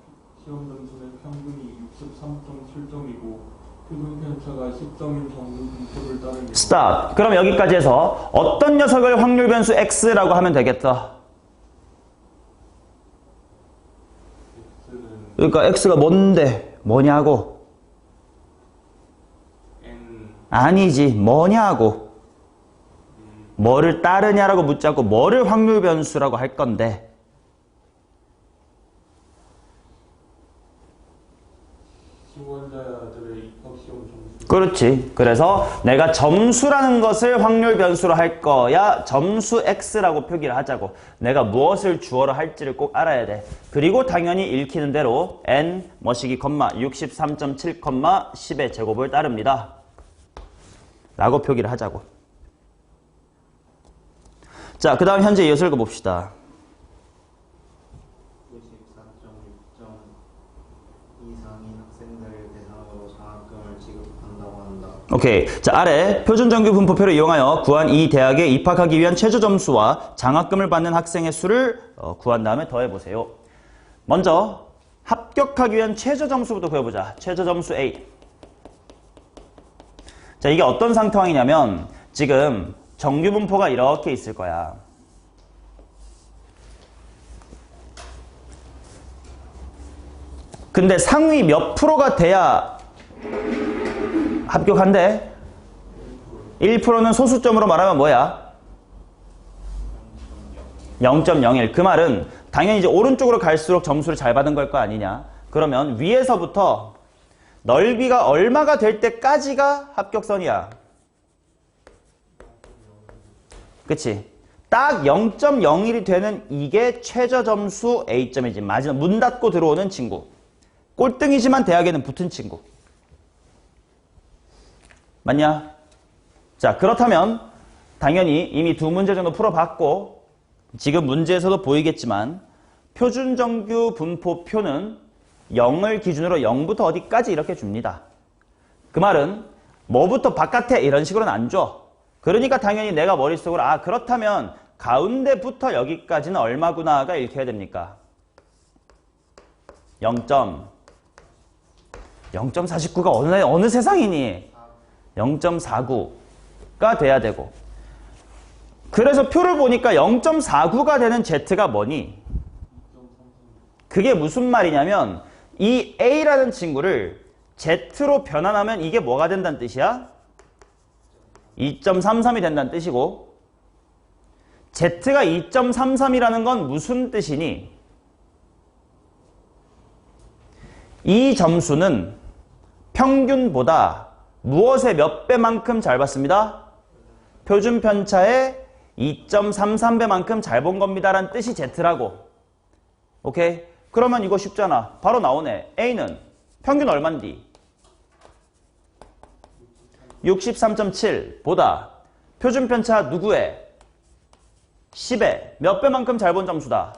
시험 점수는 평균이 63.7점이고 표준 편차가 10점인 정규 분포를 따르며 스탑. 그럼 여기까지 해서 어떤 녀석을 확률 변수 X라고 하면 되겠다. X는 그러니까 X가 뭔데? 뭐냐고? N 아니지. 뭐냐고. 뭐를 따르냐라고 묻자고 뭐를 확률 변수라고 할 건데. 지원자들의 입학 시험 점수 그렇지. 그래서 내가 점수라는 것을 확률 변수로 할 거야. 점수 X라고 표기를 하자고. 내가 무엇을 주어로 할지를 꼭 알아야 돼. 그리고 당연히 읽히는 대로 n 뭐시기 63.7, 10의 제곱을 따릅니다. 라고 표기를 하자고. 자, 그 다음 현재 이어서 읽어봅시다. 94.6점 이상인 학생들을 대상으로 장학금을 지급한다고 한다. 오케이. 자, 아래 표준정규 분포표를 이용하여 구한 이 대학에 입학하기 위한 최저 점수와 장학금을 받는 학생의 수를 구한 다음에 더해보세요. 먼저 합격하기 위한 최저 점수부터 구해보자. 최저 점수 A. 자, 이게 어떤 상황이냐면 지금 정규 분포가 이렇게 있을 거야. 근데 상위 몇 프로가 돼야 합격한대? 1%는 소수점으로 말하면 뭐야? 0.01. 그 말은 당연히 이제 오른쪽으로 갈수록 점수를 잘 받은 걸 거 아니냐. 그러면 위에서부터 넓이가 얼마가 될 때까지가 합격선이야. 그치? 딱 0.01이 되는 이게 최저 점수 A점이지. 마지막 문 닫고 들어오는 친구. 꼴등이지만 대학에는 붙은 친구. 맞냐? 자, 그렇다면 당연히 이미 두 문제 정도 풀어봤고 지금 문제에서도 보이겠지만 표준정규 분포표는 0을 기준으로 0부터 어디까지 이렇게 줍니다. 그 말은 뭐부터 바깥에 이런 식으로는 안 줘. 그러니까 당연히 내가 머릿속으로 아 그렇다면 가운데부터 여기까지는 얼마구나가 이렇게 해야 됩니까? 0.49가 어느 세상이니? 0.49가 돼야 되고. 그래서 표를 보니까 0.49가 되는 Z가 뭐니? 그게 무슨 말이냐면 이 A라는 친구를 Z로 변환하면 이게 뭐가 된다는 뜻이야? 2.33이 된다는 뜻이고 Z가 2.33이라는 건 무슨 뜻이니? 이 점수는 평균보다 무엇의 몇 배만큼 잘 봤습니다? 표준 편차의 2.33배만큼 잘 본 겁니다 라는 뜻이 Z라고. 오케이? 그러면 이거 쉽잖아. 바로 나오네. A는 평균 얼만디? 63.7 보다 표준 편차 누구의? 10의 몇 배만큼 잘 본 점수다?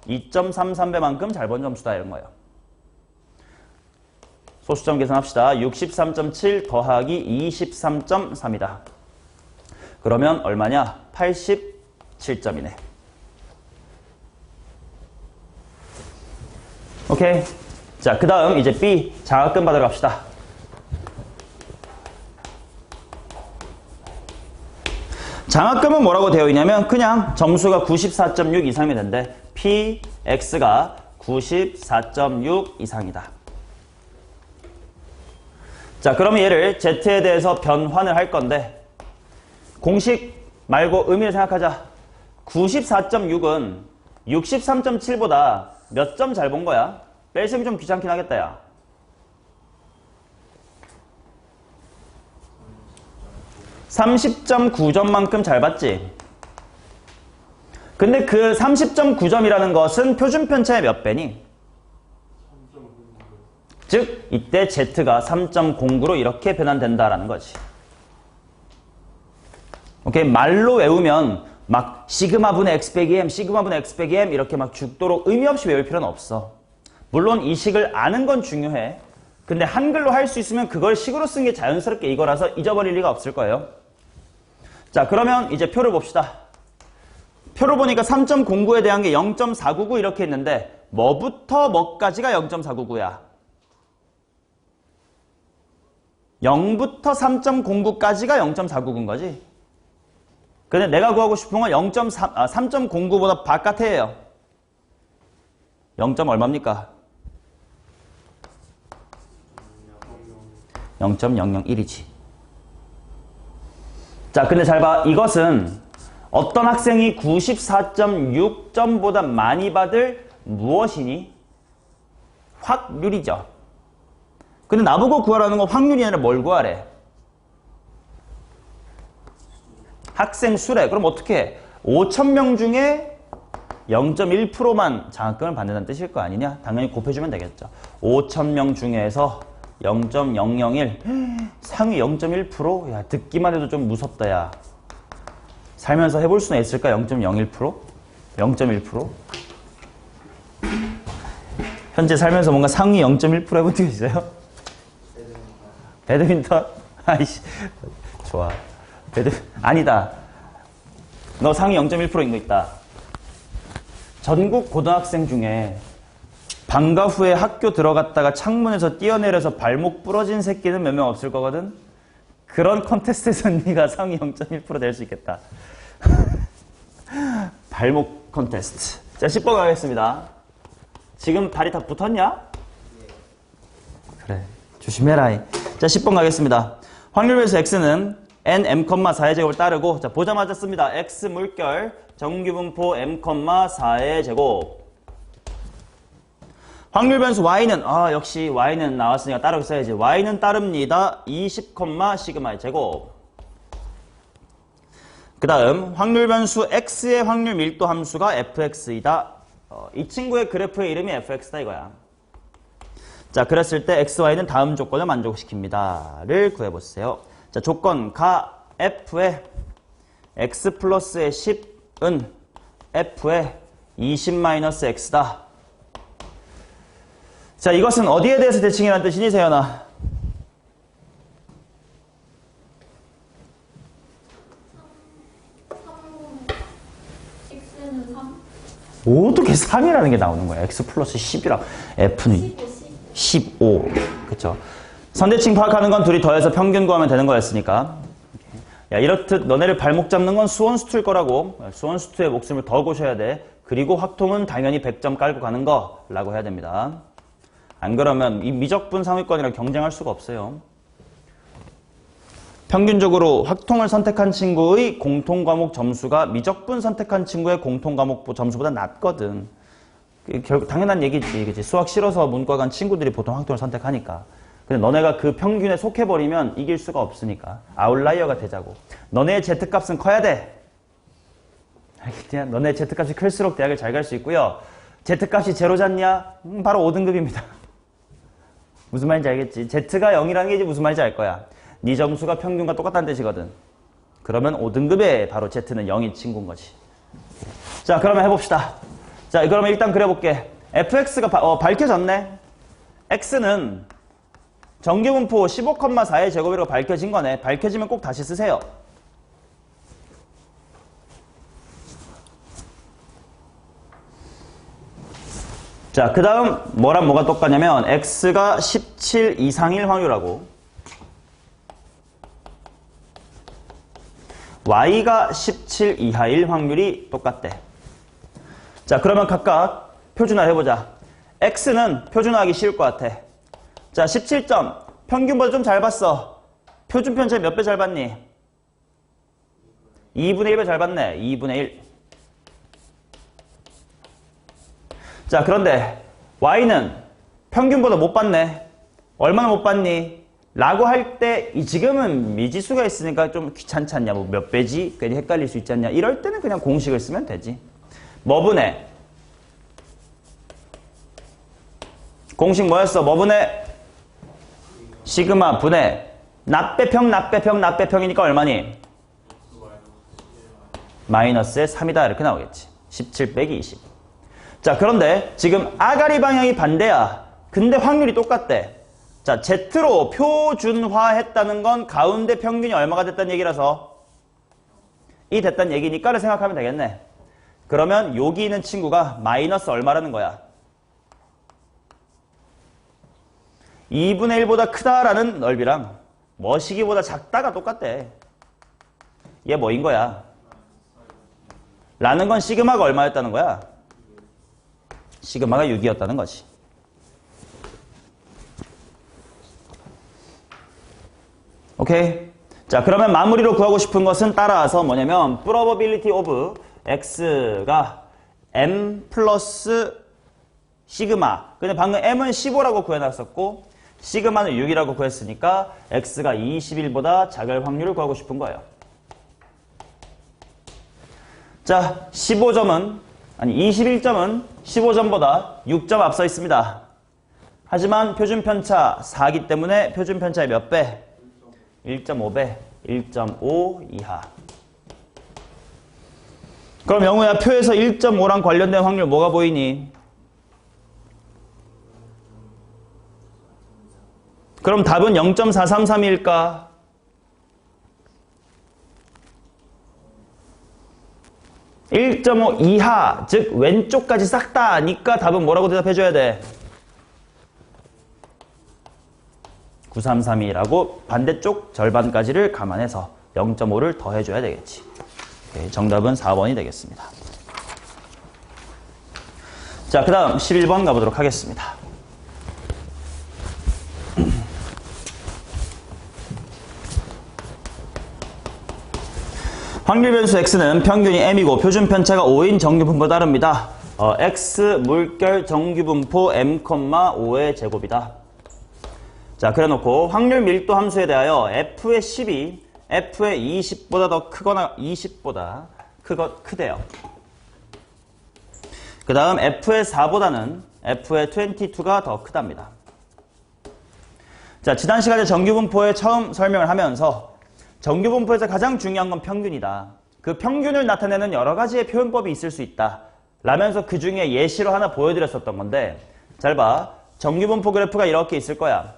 2.33배만큼 잘 본 점수다 이런 거예요. 소수점 계산합시다. 63.7 더하기 23.3이다. 그러면 얼마냐? 87점이네. 오케이. 자, 그 다음 이제 B 장학금 받으러 갑시다. 장학금은 뭐라고 되어 있냐면 그냥 점수가 94.6 이상이면 된대. PX가 94.6 이상이다. 자, 그러면 얘를 Z에 대해서 변환을 할 건데 공식 말고 의미를 생각하자. 94.6은 63.7보다 몇 점 잘 본 거야? 뺄셈이 좀 귀찮긴 하겠다, 야. (30.9점만큼) 잘 봤지? 근데 그 30.9점이라는 것은 표준 편차의 몇 배니? 즉 이때 Z가 3.09로 이렇게 변환된다라는 거지. 오케이? 말로 외우면 막 시그마분의 x 빼기 m, 시그마분의 x 빼기 m 이렇게 막 죽도록 의미 없이 외울 필요는 없어. 물론 이 식을 아는 건 중요해. 근데 한글로 할 수 있으면 그걸 식으로 쓴 게 자연스럽게 이거라서 잊어버릴 리가 없을 거예요. 자, 그러면 이제 표를 봅시다. 표를 보니까 3.09에 대한 게 0.499 이렇게 있는데 뭐부터 뭐까지가 0.499야? 0부터 3.09까지가 0.499인 거지. 근데 내가 구하고 싶은 건 3.09보다 바깥에예요. 0. 얼마입니까? 0.001이지. 자, 근데 잘 봐. 이것은 어떤 학생이 94.6점보다 많이 받을 무엇이니? 확률이죠. 근데 나보고 구하라는 건 확률이 아니라 뭘 구하래? 학생 수래. 그럼 어떻게 해? 5,000명 중에 0.1%만 장학금을 받는다는 뜻일 거 아니냐? 당연히 곱해주면 되겠죠. 5,000명 중에서 0.001 상위 0.1%? 야, 듣기만 해도 좀 무섭다, 야. 살면서 해볼 수는 있을까? 0.01%? 0.1%? 현재 살면서 뭔가 상위 0.1% 해본 적 있어요? 배드민턴? 아이씨. 좋아. 아니다. 너 상위 0.1%인 거 있다. 전국 고등학생 중에 방과 후에 학교 들어갔다가 창문에서 뛰어내려서 발목 부러진 새끼는 몇 명 없을 거거든? 그런 컨테스트에서 네가 상위 0.1% 될 수 있겠다. 발목 컨테스트. 자, 10번 가겠습니다. 지금 다리 다 붙었냐? 그래. 조심해라. 자, 10번 가겠습니다. 확률배수 x는 n m,4의 제곱을 따르고, 자, 보자마자 씁니다. x 물결 정규분포 m,4의 제곱. 확률 변수 y는 역시 y는 나왔으니까 따르게 써야지. y는 따릅니다. 20, 시그마의 제곱. 그 다음 확률 변수 x의 확률 밀도 함수가 fx이다. 이 친구의 그래프의 이름이 fx다 이거야. 자, 그랬을 때 x, y는 다음 조건을 만족시킵니다. 를 구해보세요. 자, 조건 가 f의 x 플러스의 10은 f의 20 마이너스 x다. 자, 이것은 어디에 대해서 대칭이라는 뜻이니, 세연아? x는 3. 어떻게 3이라는 게 나오는 거야? x 플러스 10이랑 f는 15. 그쵸? 선대칭 파악하는 건 둘이 더해서 평균 구하면 되는 거였으니까. 야, 이렇듯 너네를 발목 잡는 건 수원수투일 거라고. 수원수투의 목숨을 더 고셔야 돼. 그리고 확통은 당연히 100점 깔고 가는 거라고 해야 됩니다. 안 그러면 이 미적분 상위권이랑 경쟁할 수가 없어요. 평균적으로 확통을 선택한 친구의 공통과목 점수가 미적분 선택한 친구의 공통과목 점수보다 낮거든. 결국 당연한 얘기지. 그치? 수학 싫어서 문과 간 친구들이 보통 확통을 선택하니까. 근데 너네가 그 평균에 속해버리면 이길 수가 없으니까. 아웃라이어가 되자고. 너네의 Z값은 커야 돼. 알겠냐? 너네의 Z값이 클수록 대학을 잘 갈 수 있고요. Z값이 제로 잤냐? 바로 5등급입니다. 무슨 말인지 알겠지? Z가 0이라는 게 이제 무슨 말인지 알 거야. 네 점수가 평균과 똑같다는 뜻이거든. 그러면 5등급에 바로 Z는 0인 친구인 거지. 자, 그러면 해봅시다. 자, 그러면 일단 그려볼게. fx가 밝혀졌네. x는 정규분포 15,4의 제곱이라고 밝혀진 거네. 밝혀지면 꼭 다시 쓰세요. 자, 그 다음 뭐랑 뭐가 똑같냐면 x가 17 이상일 확률하고 y가 17 이하일 확률이 똑같대. 자, 그러면 각각 표준화 해보자. x는 표준화하기 쉬울 것 같아. 자, 17점. 평균보다 좀 잘 봤어. 표준 편차에 몇 배 잘 봤니? 2분의 1배 잘 봤네. 2분의 1. 자, 그런데 y는 평균보다 못 봤네. 얼마나 못 봤니? 라고 할 때 지금은 미지수가 있으니까 좀 귀찮지 않냐? 뭐 몇 배지? 괜히 헷갈릴 수 있지 않냐? 이럴 때는 그냥 공식을 쓰면 되지. 뭐 분의? 공식 뭐였어? 뭐 분의? 시그마 분의 납배평 납배평 납배평이니까 얼마니? 마이너스의 3이다 이렇게 나오겠지. 17 빼기 20. 자, 그런데 지금 아가리 방향이 반대야. 근데 확률이 똑같대. 자, Z로 표준화했다는 건 가운데 평균이 얼마가 됐다는 얘기라서 이 됐다는 얘기니까를 생각하면 되겠네. 그러면 여기 있는 친구가 마이너스 얼마라는 거야? 2분의 1보다 크다라는 넓이랑 머시기보다 작다가 똑같대. 얘 뭐인 거야? 라는 건 시그마가 얼마였다는 거야? 시그마가 6이었다는 거지. 오케이? 자, 그러면 마무리로 구하고 싶은 것은 따라서 뭐냐면 probability of x가 m 플러스 시그마. 근데 방금 m은 15라고 구해놨었고 시그마는 6이라고 구했으니까 x가 21보다 작을 확률을 구하고 싶은 거예요. 자, 21점은 15점보다 6점 앞서 있습니다. 하지만 표준 편차 4기 때문에 표준 편차의 몇 배? 1.5배, 1.5 이하. 그럼 영우야, 표에서 1.5랑 관련된 확률 뭐가 보이니? 그럼 답은 0.433일까? (1.5) 이하, 즉 왼쪽까지 싹 다니까 답은 뭐라고 대답해줘야 돼? 933이라고 반대쪽 절반까지를 감안해서 0.5를 더해줘야 되겠지. 오케이, 정답은 4번이 되겠습니다. 자, 그 다음 11번 가보도록 하겠습니다. 확률 변수 x는 평균이 m이고 표준 편차가 5인 정규분포 따릅니다. x 물결 정규분포 m,5의 제곱이다. 자, 그래놓고 확률 밀도 함수에 대하여 f의 10이 f의 20보다 더 크거나 20보다 크대요. 그 다음 f의 4보다는 f의 22가 더 크답니다. 자, 지난 시간에 정규분포에 처음 설명을 하면서 정규분포에서 가장 중요한 건 평균이다. 그 평균을 나타내는 여러 가지의 표현법이 있을 수 있다. 라면서 그 중에 예시로 하나 보여드렸었던 건데, 잘 봐. 정규분포 그래프가 이렇게 있을 거야.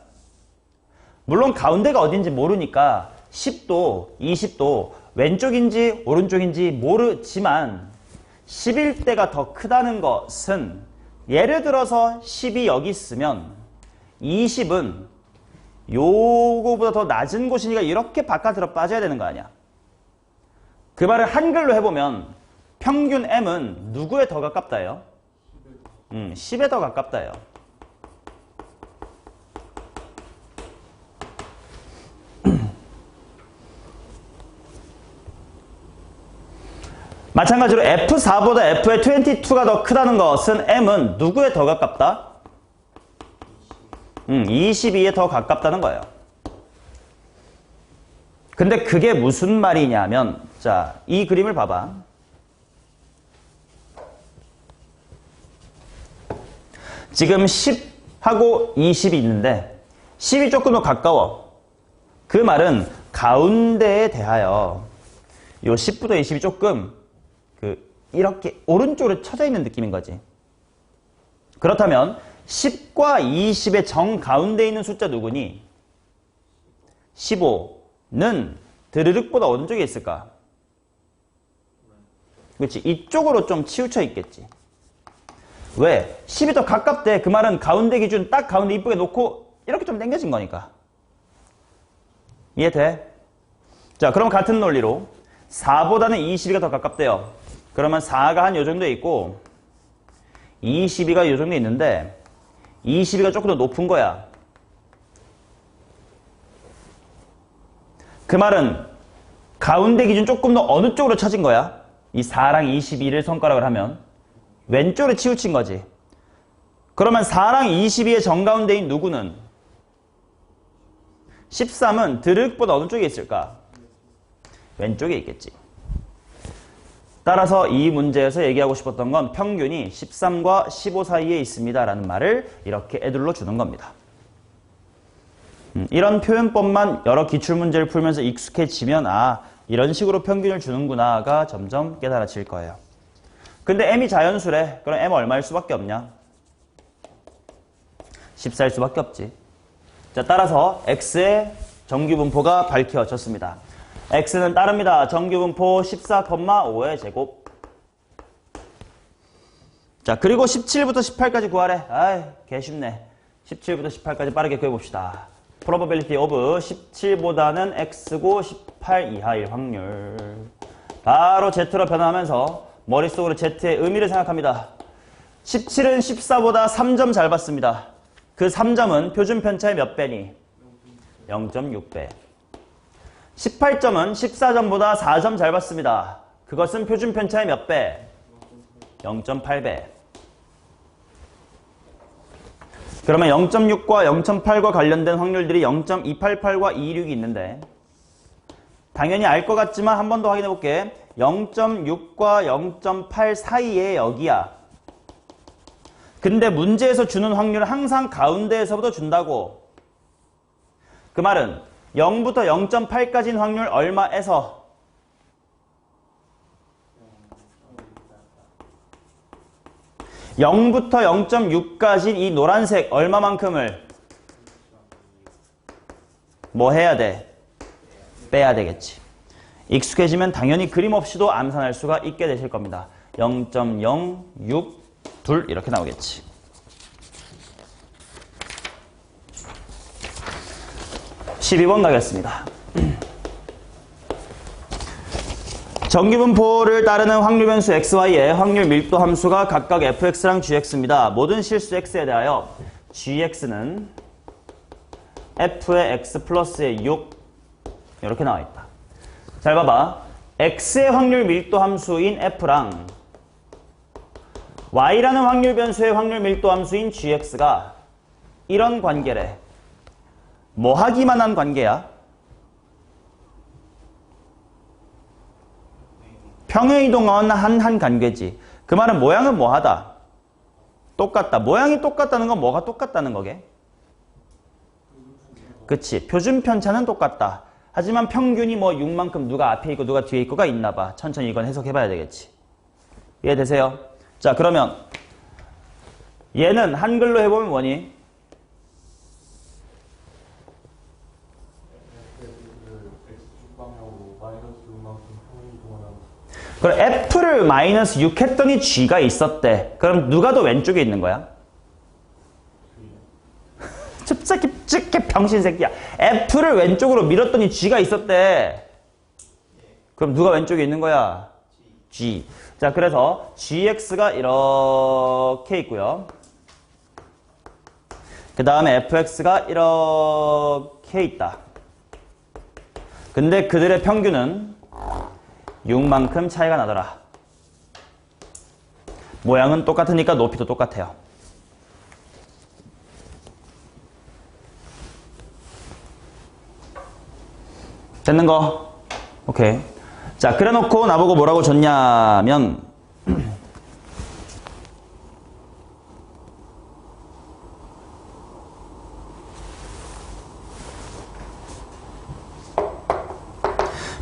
물론 가운데가 어딘지 모르니까 10도, 20도 왼쪽인지 오른쪽인지 모르지만 11대가 더 크다는 것은 예를 들어서 10이 여기 있으면 20은 요거보다 더 낮은 곳이니까 이렇게 바깥으로 빠져야 되는 거 아니야. 그 말을 한글로 해보면 평균 m은 누구에 더 가깝다예요? 10에 더 가깝다예요. 마찬가지로 F4보다 F의 22가 더 크다는 것은 M은 누구에 더 가깝다? 22에 더 가깝다는 거예요. 근데 그게 무슨 말이냐면, 자, 이 그림을 봐봐. 지금 10하고 20이 있는데 10이 조금 더 가까워. 그 말은 가운데에 대하여 요 10보다 20이 조금 이렇게 오른쪽으로 쳐져 있는 느낌인 거지. 그렇다면 10과 20의 정 가운데 있는 숫자 누구니? 15는 드르륵보다 어느 쪽에 있을까? 그렇지. 이쪽으로 좀 치우쳐 있겠지. 왜? 10이 더 가깝대. 그 말은 가운데 기준 딱 가운데 이쁘게 놓고 이렇게 좀 당겨진 거니까. 이해돼? 자, 그럼 같은 논리로 4보다는 22가 더 가깝대요. 그러면 4가 한 요 정도에 있고 22가 요 정도에 있는데 22가 조금 더 높은 거야. 그 말은 가운데 기준 조금 더 어느 쪽으로 쳐진 거야? 이 4랑 22를 손가락을 하면 왼쪽으로 치우친 거지. 그러면 4랑 22의 정가운데인 누구는? 13은 드륵보다 어느 쪽에 있을까? 왼쪽에 있겠지. 따라서 이 문제에서 얘기하고 싶었던 건 평균이 13과 15 사이에 있습니다 라는 말을 이렇게 애들로 주는 겁니다. 이런 표현법만 여러 기출문제를 풀면서 익숙해지면 이런 식으로 평균을 주는구나가 점점 깨달아질 거예요. 근데 m이 자연수래. 그럼 m 얼마일 수밖에 없냐? 14일 수밖에 없지. 자, 따라서 x의 정규분포가 밝혀졌습니다. x는 따릅니다. 정규분포 14,5의 제곱. 자, 그리고 17부터 18까지 구하래. 개 쉽네. 17부터 18까지 빠르게 구해봅시다. probability of 17보다는 x고 18 이하일 확률. 바로 z로 변화하면서 머릿속으로 z의 의미를 생각합니다. 17은 14보다 3점 잘 봤습니다. 그 3점은 표준 편차의 몇 배니? 0.6배. 18점은 14점보다 4점 잘 봤습니다. 그것은 표준 편차의 몇 배? 0.8배. 그러면 0.6과 0.8과 관련된 확률들이 0.288과 226이 있는데 당연히 알 것 같지만 한 번 더 확인해 볼게. 0.6과 0.8 사이에 여기야. 근데 문제에서 주는 확률은 항상 가운데에서부터 준다고. 그 말은 0부터 0.8까지인 확률 얼마에서? (0부터 0.6까지인) 이 노란색 얼마만큼을 뭐 해야 돼? 빼야 되겠지. 익숙해지면 당연히 그림 없이도 암산할 수가 있게 되실 겁니다. 0.062 이렇게 나오겠지. (12번) 가겠습니다. 정규분포를 따르는 확률 변수 xy의 확률 밀도 함수가 각각 fx랑 gx입니다. 모든 실수 x에 대하여 gx는 f의 x 플러스의 6 이렇게 나와 있다. 잘 봐봐. x의 확률 밀도 함수인 f랑 y라는 확률 변수의 확률 밀도 함수인 gx가 이런 관계래. 뭐 하기만 한 관계야? 평행이동한 한 관계지. 그 말은 모양은 뭐하다? 똑같다. 모양이 똑같다는 건 뭐가 똑같다는 거게? 그치. 표준 편차는 똑같다. 하지만 평균이 뭐 6만큼 누가 앞에 있고 누가 뒤에 있고가 있나 봐. 천천히 이건 해석해봐야 되겠지. 이해되세요? 자, 그러면 얘는 한글로 해보면 뭐니? 그럼 F를 마이너스 6 했더니 G가 있었대. 그럼 누가 더 왼쪽에 있는 거야? 찝새끼 병신 새끼야. F를 왼쪽으로 밀었더니 G가 있었대. 그럼 누가 왼쪽에 있는 거야? G. 자, 그래서 GX가 이렇게 있고요. 그 다음에 FX가 이렇게 있다. 근데 그들의 평균은 6만큼 차이가 나더라. 모양은 똑같으니까 높이도 똑같아요. 됐는 거? 오케이. 자, 그래 놓고 나보고 뭐라고 줬냐면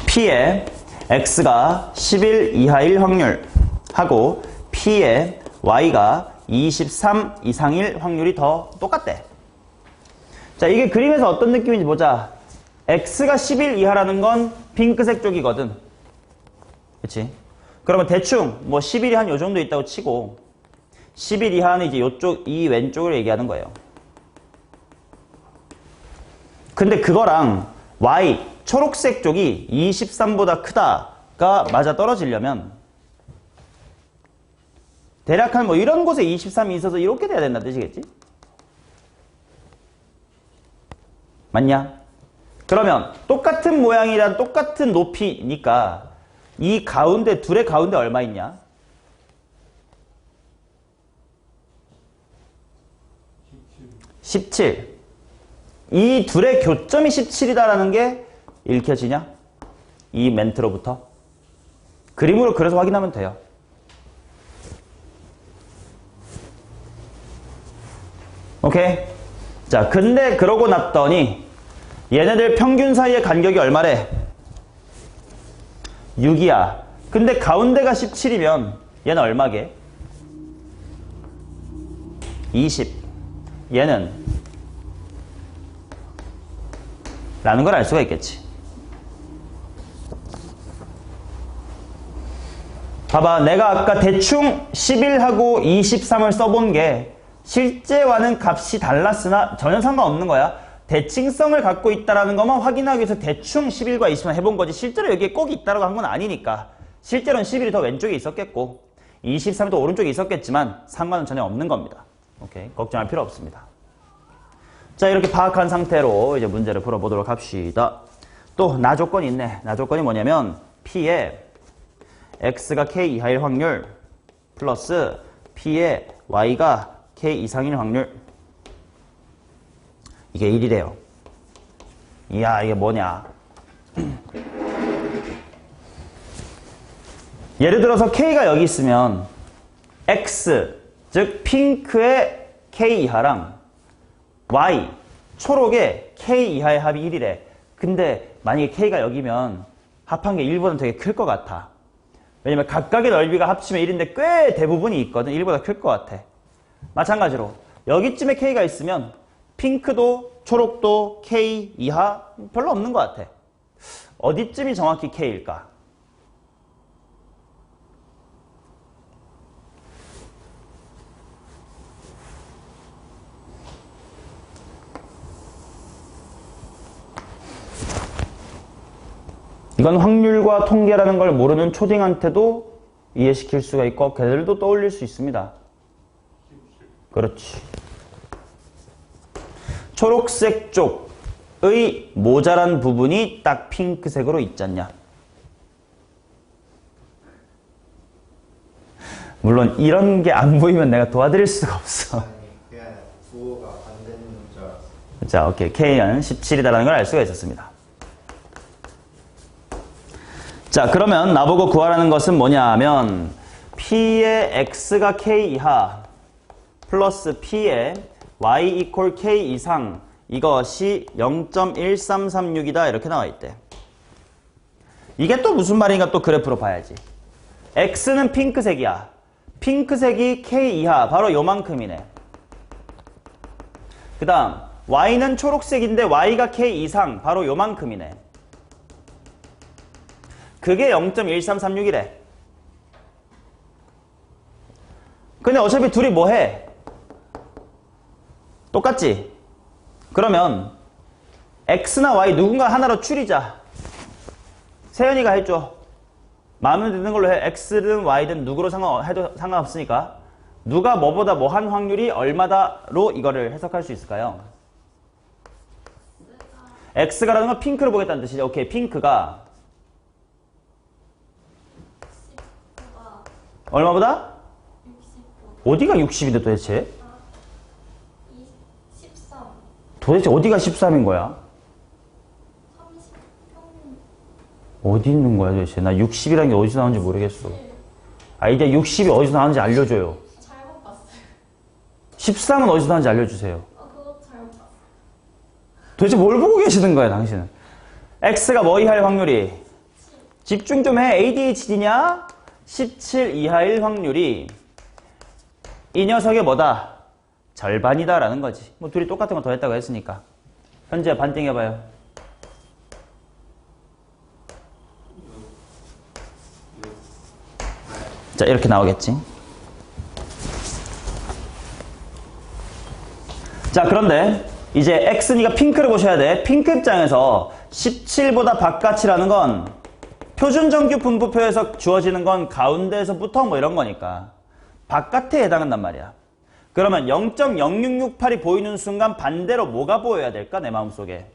P에 X가 11 이하일 확률하고 P에 Y가 23 이상일 확률이 더 똑같대. 자, 이게 그림에서 어떤 느낌인지 보자. X가 11 이하라는 건 핑크색 쪽이거든. 그치? 그러면 대충 뭐 11이 한 요 정도 있다고 치고 11 이하는 이제 요쪽, 이 왼쪽을 얘기하는 거예요. 근데 그거랑 Y, 초록색 쪽이 23보다 크다가 맞아 떨어지려면 대략 한 뭐 이런 곳에 23이 있어서 이렇게 돼야 된다는 뜻이겠지? 맞냐? 그러면 똑같은 모양이란 똑같은 높이니까 이 가운데, 둘의 가운데 얼마 있냐? 17. 이 둘의 교점이 17이다라는 게 읽혀지냐? 이 멘트로부터. 그림으로 그려서 확인하면 돼요. 오케이? 자, 근데 그러고 났더니 얘네들 평균 사이의 간격이 얼마래? 6이야. 근데 가운데가 17이면 얘는 얼마게? 20. 얘는 라는 걸 알 수가 있겠지. 봐봐, 내가 아까 대충 11하고 23을 써본 게 실제와는 값이 달랐으나 전혀 상관없는 거야. 대칭성을 갖고 있다는 것만 확인하기 위해서 대충 11과 20만 해본 거지 실제로 여기에 꼭 있다라고 한 건 아니니까. 실제로는 11이 더 왼쪽에 있었겠고 23이 더 오른쪽에 있었겠지만 상관은 전혀 없는 겁니다. 오케이, 걱정할 필요 없습니다. 자, 이렇게 파악한 상태로 이제 문제를 풀어보도록 합시다. 또 나 조건이 있네. 나 조건이 뭐냐면 P에 X가 K 이하일 확률 플러스 P에 Y가 K 이상일 확률. 이게 1이래요. 이야, 이게 뭐냐. 예를 들어서 K가 여기 있으면 X, 즉 핑크의 K 이하랑 Y, 초록의 K 이하의 합이 1이래. 근데 만약에 K가 여기면 합한 게 1보다는 되게 클 것 같아. 왜냐면 각각의 넓이가 합치면 1인데 꽤 대부분이 있거든. 1보다 클 것 같아. 마찬가지로 여기쯤에 K가 있으면 핑크도 초록도 K 이하 별로 없는 것 같아. 어디쯤이 정확히 K일까? 이건 확률과 통계라는 걸 모르는 초딩한테도 이해시킬 수가 있고 걔들도 떠올릴 수 있습니다. 그렇지. 초록색 쪽의 모자란 부분이 딱 핑크색으로 있잖냐. 물론 이런 게 안 보이면 내가 도와드릴 수가 없어. 아니, 그냥 부호가 안 되는 줄 알았어. 자, 오케이. K는 17이다라는 걸 알 수가 있었습니다. 자, 그러면 나보고 구하라는 것은 뭐냐 하면 P의 X가 K 이하 플러스 P의 Y 이퀄 K 이상 이것이 0.1336이다 이렇게 나와 있대. 이게 또 무슨 말인가 또 그래프로 봐야지. X는 핑크색이야. 핑크색이 K 이하 바로 요만큼이네. 그 다음 Y는 초록색인데 Y가 K 이상 바로 요만큼이네. 그게 0.1336이래. 근데 어차피 둘이 뭐 해? 똑같지? 그러면 x나 y 누군가 하나로 추리자. 세연이가 해줘. 마음에 드는 걸로 해. x든 y든 누구로 해도 상관없으니까. 누가 뭐보다 뭐 한 확률이 얼마다로 이거를 해석할 수 있을까요? x가라는 건 핑크를 보겠다는 뜻이죠. 오케이, 핑크가 얼마보다? 60보다. 어디가 60인데 도대체? 13. 도대체 어디가 13인 거야? 30 평균. 어디 있는 거야 도대체? 나 60이라는 게 어디서 나오는지 모르겠어. 아, 이제 60이 어디서 나오는지 알려줘요. 잘못 봤어요. 13은 어디서 나오는지 알려주세요. 그거 잘못 봤어요. 도대체 뭘 보고 계시는 거야 당신은? x가 뭐 이하일 확률이? 집중 좀 해. ADHD냐? 17 이하일 확률이 이 녀석의 뭐다? 절반이다 라는 거지. 뭐 둘이 똑같은 거 더 했다고 했으니까. 현재 반띵 해봐요. 자, 이렇게 나오겠지. 자, 그런데 이제 x니까 핑크를 보셔야 돼. 핑크 입장에서 17보다 바깥이라는 건 표준 정규 분포표에서 주어지는 건 가운데에서부터 뭐 이런 거니까 바깥에 해당한단 말이야. 그러면 0.0668이 보이는 순간 반대로 뭐가 보여야 될까? 내 마음속에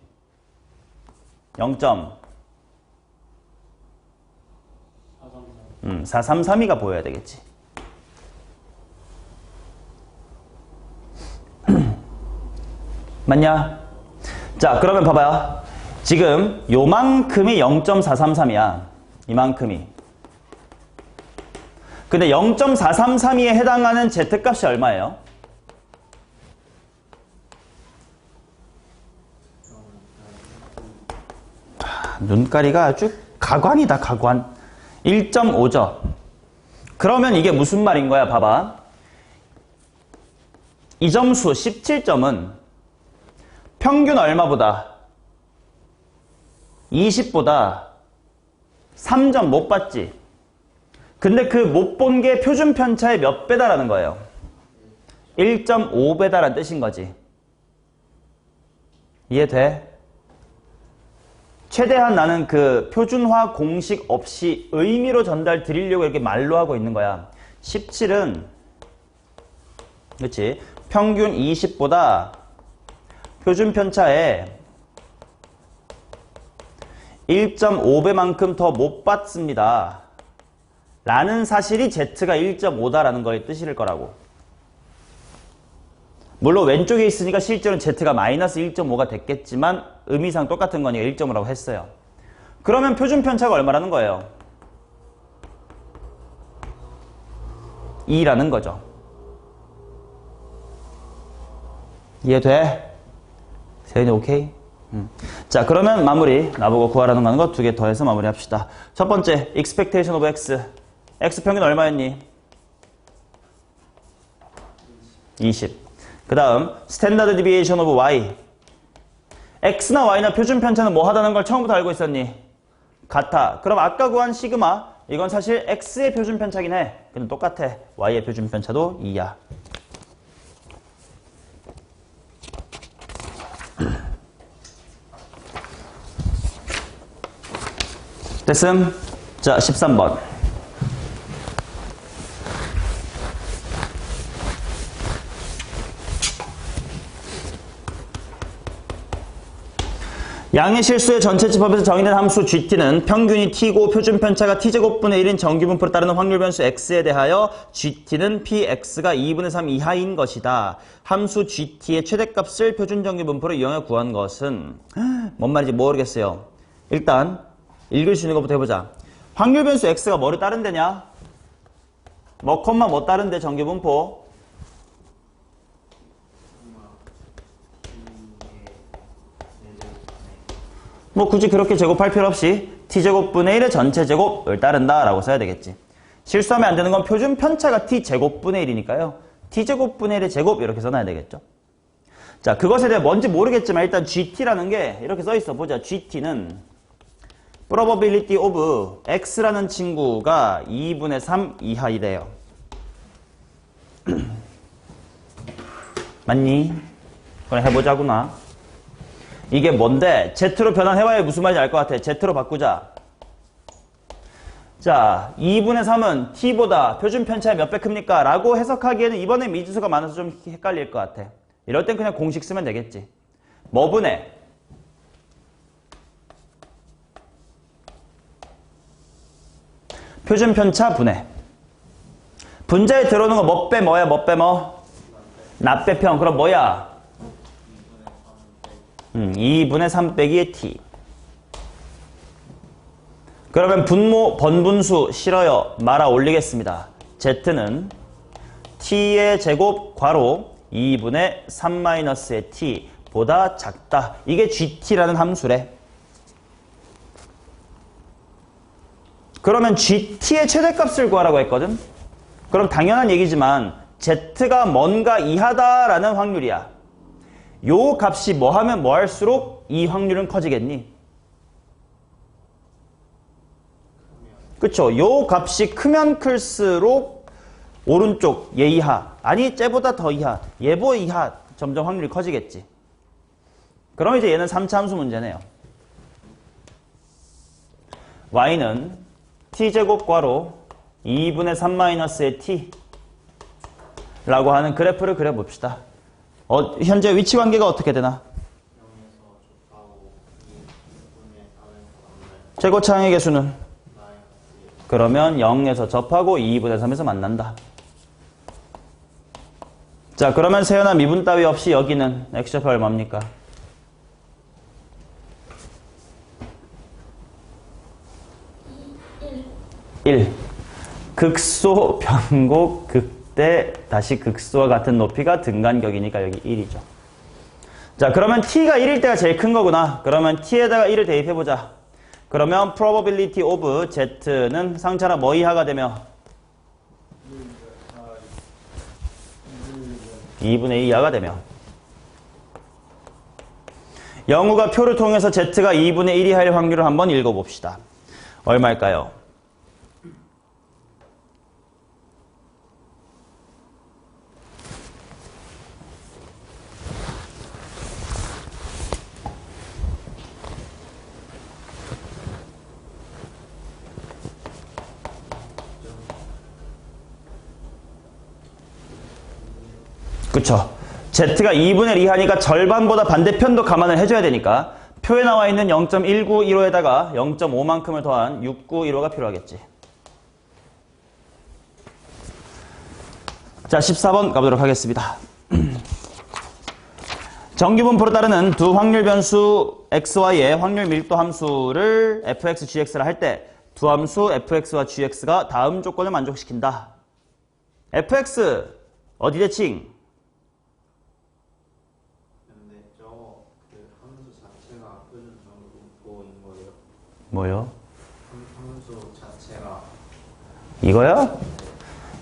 433이 보여야 되겠지. 맞냐? 자, 그러면 봐봐요. 지금 요만큼이 0.433이야. 이만큼이. 근데 0.433에 해당하는 z값이 얼마예요? 눈가리가 아주 가관이다, 가관. 1.5죠. 그러면 이게 무슨 말인 거야? 봐봐. 이 점수 17점은 평균 얼마보다? 20보다 3점 못 봤지. 근데 그 못 본 게 표준 편차의 몇 배다라는 거예요. 1.5배다라는 뜻인 거지. 이해돼? 최대한 나는 그 표준화 공식 없이 의미로 전달 드리려고 이렇게 말로 하고 있는 거야. 17은 그렇지? 평균 20보다 표준 편차에 1.5배만큼 더 못 받습니다. 라는 사실이 Z가 1.5다라는 거의 뜻일 거라고. 물론 왼쪽에 있으니까 실제로는 Z가 마이너스 1.5가 됐겠지만 의미상 똑같은 거니까 1.5라고 했어요. 그러면 표준 편차가 얼마라는 거예요? 2라는 거죠. 이해돼? 세연이 오케이? 자, 그러면 마무리. 나보고 구하라는 거 하는 거 두 개 더해서 마무리합시다. 첫 번째, expectation of x. x 평균 얼마였니? 20. 그 다음, standard deviation of y. x나 y나 표준 편차는 뭐 하다는 걸 처음부터 알고 있었니? 같아. 그럼 아까 구한 시그마, 이건 사실 x의 표준 편차긴 해. 근데 똑같아. y의 표준 편차도 2야. 됐음? 자, 13번. 양의 실수의 전체집합에서 정의된 함수 gt는 평균이 t고 표준 편차가 t제곱분의 1인 정규분포로 따르는 확률 변수 x에 대하여 gt는 px가 2분의 3 이하인 것이다. 함수 gt의 최대값을 표준 정규분포로 이용해 구한 것은 뭔 말인지 모르겠어요. 일단 읽을 수 있는 것부터 해보자. 확률 변수 x가 뭐를 따른대냐? 뭐 콤마 뭐 따른대 정규분포? 뭐 굳이 그렇게 제곱할 필요 없이 t제곱분의 1의 전체 제곱을 따른다 라고 써야 되겠지. 실수하면 안 되는 건 표준 편차가 t제곱분의 1이니까요. t제곱분의 1의 제곱 이렇게 써놔야 되겠죠. 자, 그것에 대해 뭔지 모르겠지만 일단 gt라는 게 이렇게 써있어. 보자. gt는 probability of x라는 친구가 2분의 3 이하이래요. 맞니? 그럼 해보자구나. 이게 뭔데? Z로 변환해봐야 무슨 말인지 알 것 같아. Z로 바꾸자. 자, 2분의 3은 t보다 표준 편차의 몇 배 큽니까? 라고 해석하기에는 이번에 미지수가 많아서 좀 헷갈릴 것 같아. 이럴 땐 그냥 공식 쓰면 되겠지. 뭐 분해? 표준 편차 분해. 분자에 들어오는 거 뭐 빼 뭐야? 뭐 빼 뭐? 납배평. 그럼 뭐야? 2분의 3 빼기 t. 그러면 분모 번분수 싫어요. 말아 올리겠습니다. z는 t의 제곱 괄호 2분의 3 마이너스의 t 보다 작다. 이게 gt라는 함수래. 그러면 gt의 최대값을 구하라고 했거든. 그럼 당연한 얘기지만 z가 뭔가 이하다라는 확률이야. 요 값이 뭐 하면 뭐 할수록 이 확률은 커지겠니? 그쵸? 요 값이 크면 클수록 오른쪽 얘 이하, 아니 쟤보다 더 이하, 얘보 이하 점점 확률이 커지겠지. 그럼 이제 얘는 3차 함수 문제네요. y는 t제곱 괄호 2분의 3 마이너스의 t 라고 하는 그래프를 그려봅시다. 현재 위치 관계가 어떻게 되나? 0에서 좁하고 2분의 4에서 최고차항의 개수는? 마이너스 그러면 0에서 접하고 2분의 3에서 만난다. 자, 그러면 세연아 미분 따위 없이 여기는 x좌표 얼마입니까? 1. 극소 변곡 극대 다시 극소와 같은 높이가 등간격이니까 여기 1이죠. 자, 그러면 t가 1일 때가 제일 큰 거구나. 그러면 t에다가 1을 대입해보자. 그러면 probability of z는 상차나 뭐 이하가 되며 2분의 2 이하가 되며 영우가 표를 통해서 z가 2분의 1 이하일 확률을 한번 읽어봅시다. 얼마일까요? 그쵸. z가 2분의 1 이하니까 절반보다 반대편도 감안을 해줘야 되니까 표에 나와 있는 0.1915에다가 0.5만큼을 더한 6915가 필요하겠지. 자, 14번 가보도록 하겠습니다. 정규분포로 따르는 두 확률 변수 xy의 확률 밀도 함수를 fx, gx를 할 때 두 함수 fx와 gx가 다음 조건을 만족시킨다. fx 어디 대칭? 근데 그 함수 자체가 표준 정분포인 거예요. 뭐요? 함수 자체가 이거요?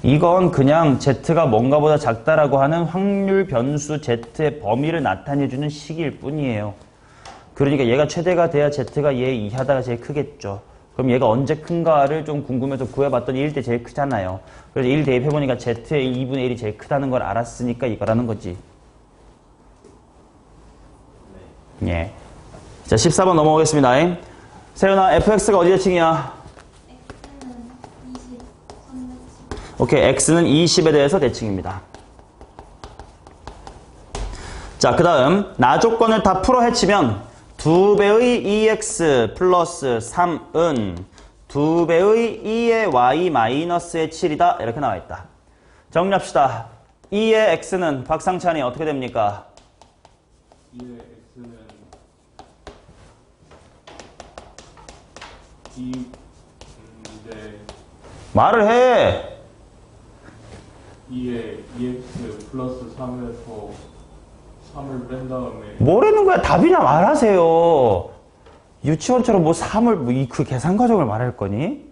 이건 그냥 z가 뭔가보다 작다라고 하는 확률 변수 z의 범위를 나타내주는 식일 뿐이에요. 그러니까 얘가 최대가 돼야 z가 얘 이하다가 제일 크겠죠. 그럼 얘가 언제 큰가를 좀 궁금해서 구해봤더니 1대 제일 크잖아요. 그래서 1 대입해보니까 z의 2분의 1이 제일 크다는 걸 알았으니까 이거라는 거지. 예. 자, 14번 넘어오겠습니다. 세연아, fx가 어디 대칭이야? X는 20, 310. 오케이, x는 20에 대해서 대칭입니다. 자, 그 다음 나 조건을 다 풀어 헤치면 2배의 2x 플러스 3은 2배의 2의 y 마이너스의 7이다. 이렇게 나와 있다. 정리합시다. 2의 x는 박상찬이 어떻게 됩니까? 2의 x는 2인데 말을 해. 2의 2x 플러스 3에서 3을 뺀 다음에 뭐라는 거야? 답이나 말하세요. 유치원처럼 뭐 3을 그 계산 과정을 말할 거니?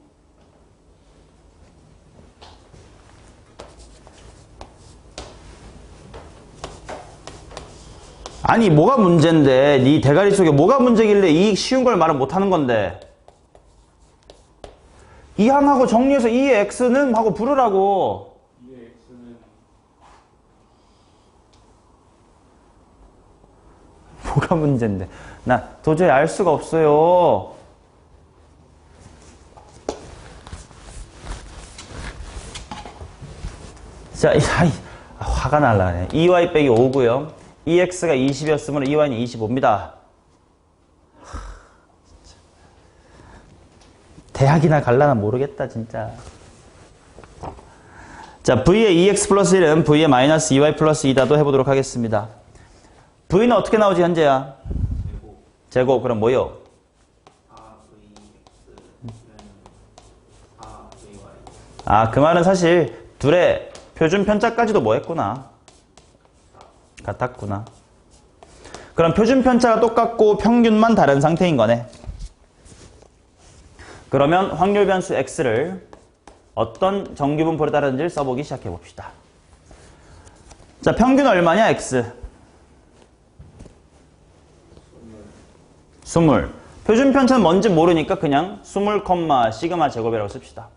아니 뭐가 문제인데 네 대가리 속에 뭐가 문제길래 이 쉬운 걸 말을 못하는 건데 이 항하고 정리해서 2의 x는 하고 부르라고. 2의 x는 뭐가 문제인데. 나 도저히 알 수가 없어요. 자, 화가 날라네. 2y 빼기 5고요. 2x가 20이었으면 2y는 25입니다. 대학이나 갈라나 모르겠다 진짜. 자, v의 2x 플러스 1은 v의 마이너스 2y 플러스 2다도 해보도록 하겠습니다. v는 어떻게 나오지 현재야? 제곱. 그럼 뭐요? 4vx는 4vy. 그 말은 사실 둘의 표준 편차까지도 뭐 했구나? 같았구나. 그럼 표준 편차가 똑같고 평균만 다른 상태인 거네. 그러면 확률 변수 x를 어떤 정규분포로 따르는지를 써보기 시작해 봅시다. 자, 평균 얼마냐 x? 20. 표준 편차는 뭔지 모르니까 그냥 20, 시그마 제곱이라고 씁시다.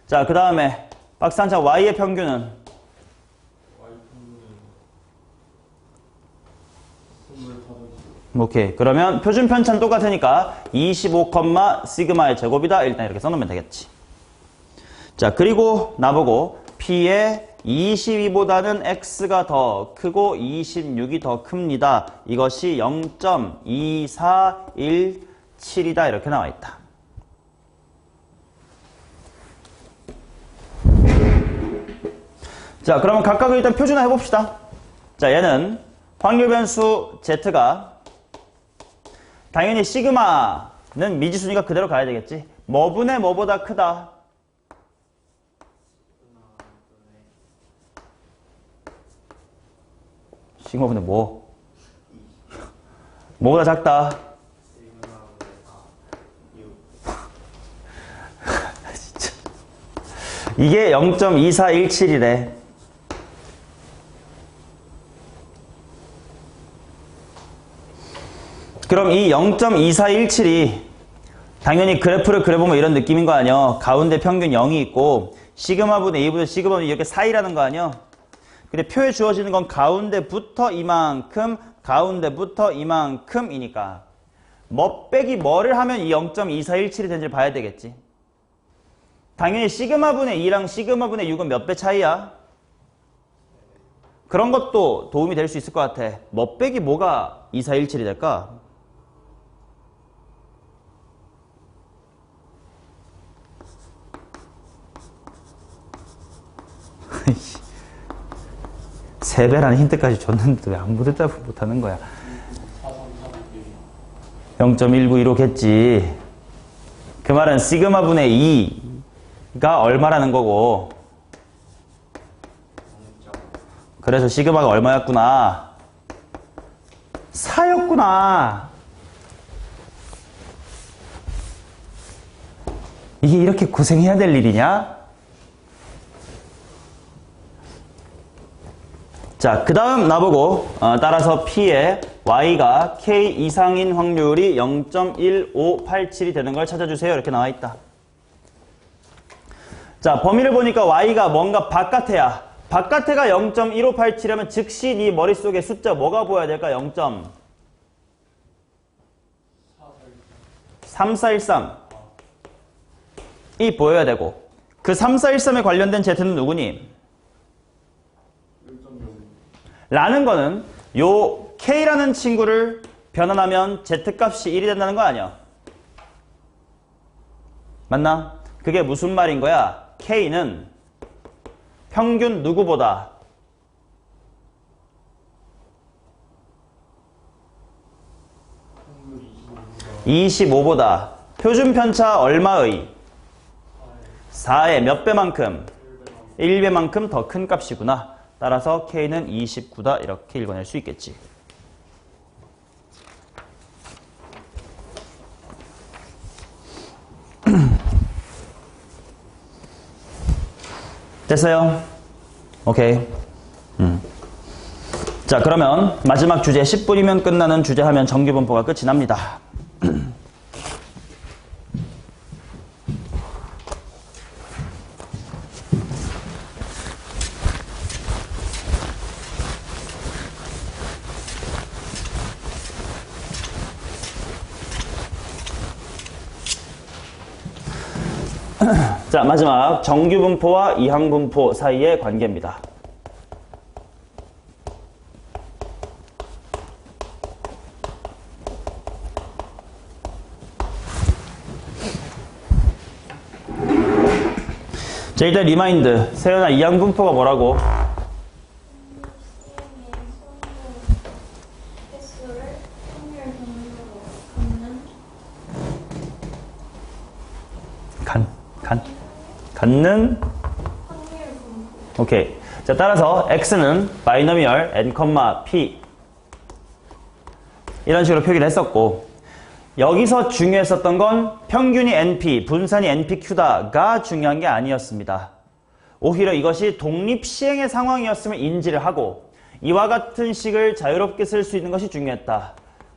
자, 그 다음에 박스 한차 y의 평균은? 오케이. 그러면 표준 편차는 똑같으니까 25, 시그마의 제곱이다. 일단 이렇게 써놓으면 되겠지. 자, 그리고 나보고 P의 22보다는 X가 더 크고 26이 더 큽니다. 이것이 0.2417이다. 이렇게 나와 있다. 자, 그러면 각각을 일단 표준화 해봅시다. 자, 얘는 확률 변수 Z가 당연히 시그마는 미지수니까 그대로 가야 되겠지. 뭐분의 뭐보다 크다. 시그마분의 뭐? 뭐보다 작다. 진짜. 이게 0.2417이래. 그럼 이 0.2417이 당연히 그래프를 그려보면 이런 느낌인 거 아니야. 가운데 평균 0이 있고 시그마분의 2분의 시그마분의 이렇게 사이라는 거 아니야. 근데 표에 주어지는 건 가운데부터 이만큼, 가운데부터 이만큼이니까 뭐 빼기 뭐를 하면 이 0.2417이 되는지 봐야 되겠지. 당연히 시그마분의 2랑 시그마분의 6은 몇 배 차이야? 그런 것도 도움이 될 수 있을 것 같아. 뭐 빼기 뭐가 2417이 될까? 세 배라는 힌트까지 줬는데 왜 아무도 대답을 못하는 거야? 0.192겠지. 그 말은 시그마분의 2가 얼마라는 거고. 그래서 시그마가 얼마였구나? 4였구나. 이게 이렇게 고생해야 될 일이냐? 자, 그 다음 나보고 따라서 P의 Y가 K 이상인 확률이 0.1587이 되는 걸 찾아주세요. 이렇게 나와 있다. 자, 범위를 보니까 Y가 뭔가 바깥에야. 바깥에가 0.1587이라면 즉시 네 머릿속에 숫자 뭐가 보여야 될까? 0.3413이 보여야 되고 그 3413에 관련된 Z는 누구니? 라는 거는 요 K라는 친구를 변환하면 Z값이 1이 된다는 거 아니야? 맞나? 그게 무슨 말인 거야? K는 평균 누구보다? 확률 25보다 표준 편차 얼마의? 4의 몇 배만큼? 1배만큼 더 큰 값이구나. 따라서 K는 29다. 이렇게 읽어낼 수 있겠지. 됐어요? 오케이. 자, 그러면 마지막 주제 10분이면 끝나는 주제 하면 정규분포가 끝이 납니다. 자, 마지막 정규분포와 이항분포 사이의 관계입니다. 자, 일단 리마인드. 세연아, 이항분포가 뭐라고? 횟수를 확률 정도로 갖는 확률 분포. 오케이. 자, 따라서 x는 바이너미얼 n, p 이런 식으로 표기를 했었고, 여기서 중요했었던 건 평균이 np, 분산이 npq다가 중요한 게 아니었습니다. 오히려 이것이 독립시행의 상황이었음을 인지를 하고 이와 같은 식을 자유롭게 쓸 수 있는 것이 중요했다.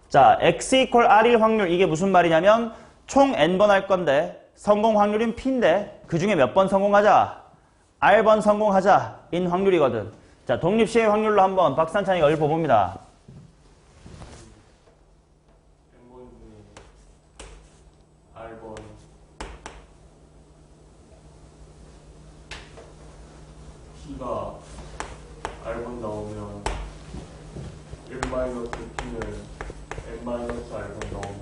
자, x equal r일 확률, 이게 무슨 말이냐면 총 n번 할 건데 성공 확률은 p인데 그 중에 몇 번 성공하자? r번 성공하자 인 확률이거든. 자, 독립시행 확률로 한번 박산찬이가 읊어봅니다. n번 중에 r번 p가 r번 나오면 n-p는 n-r번 나옵니다.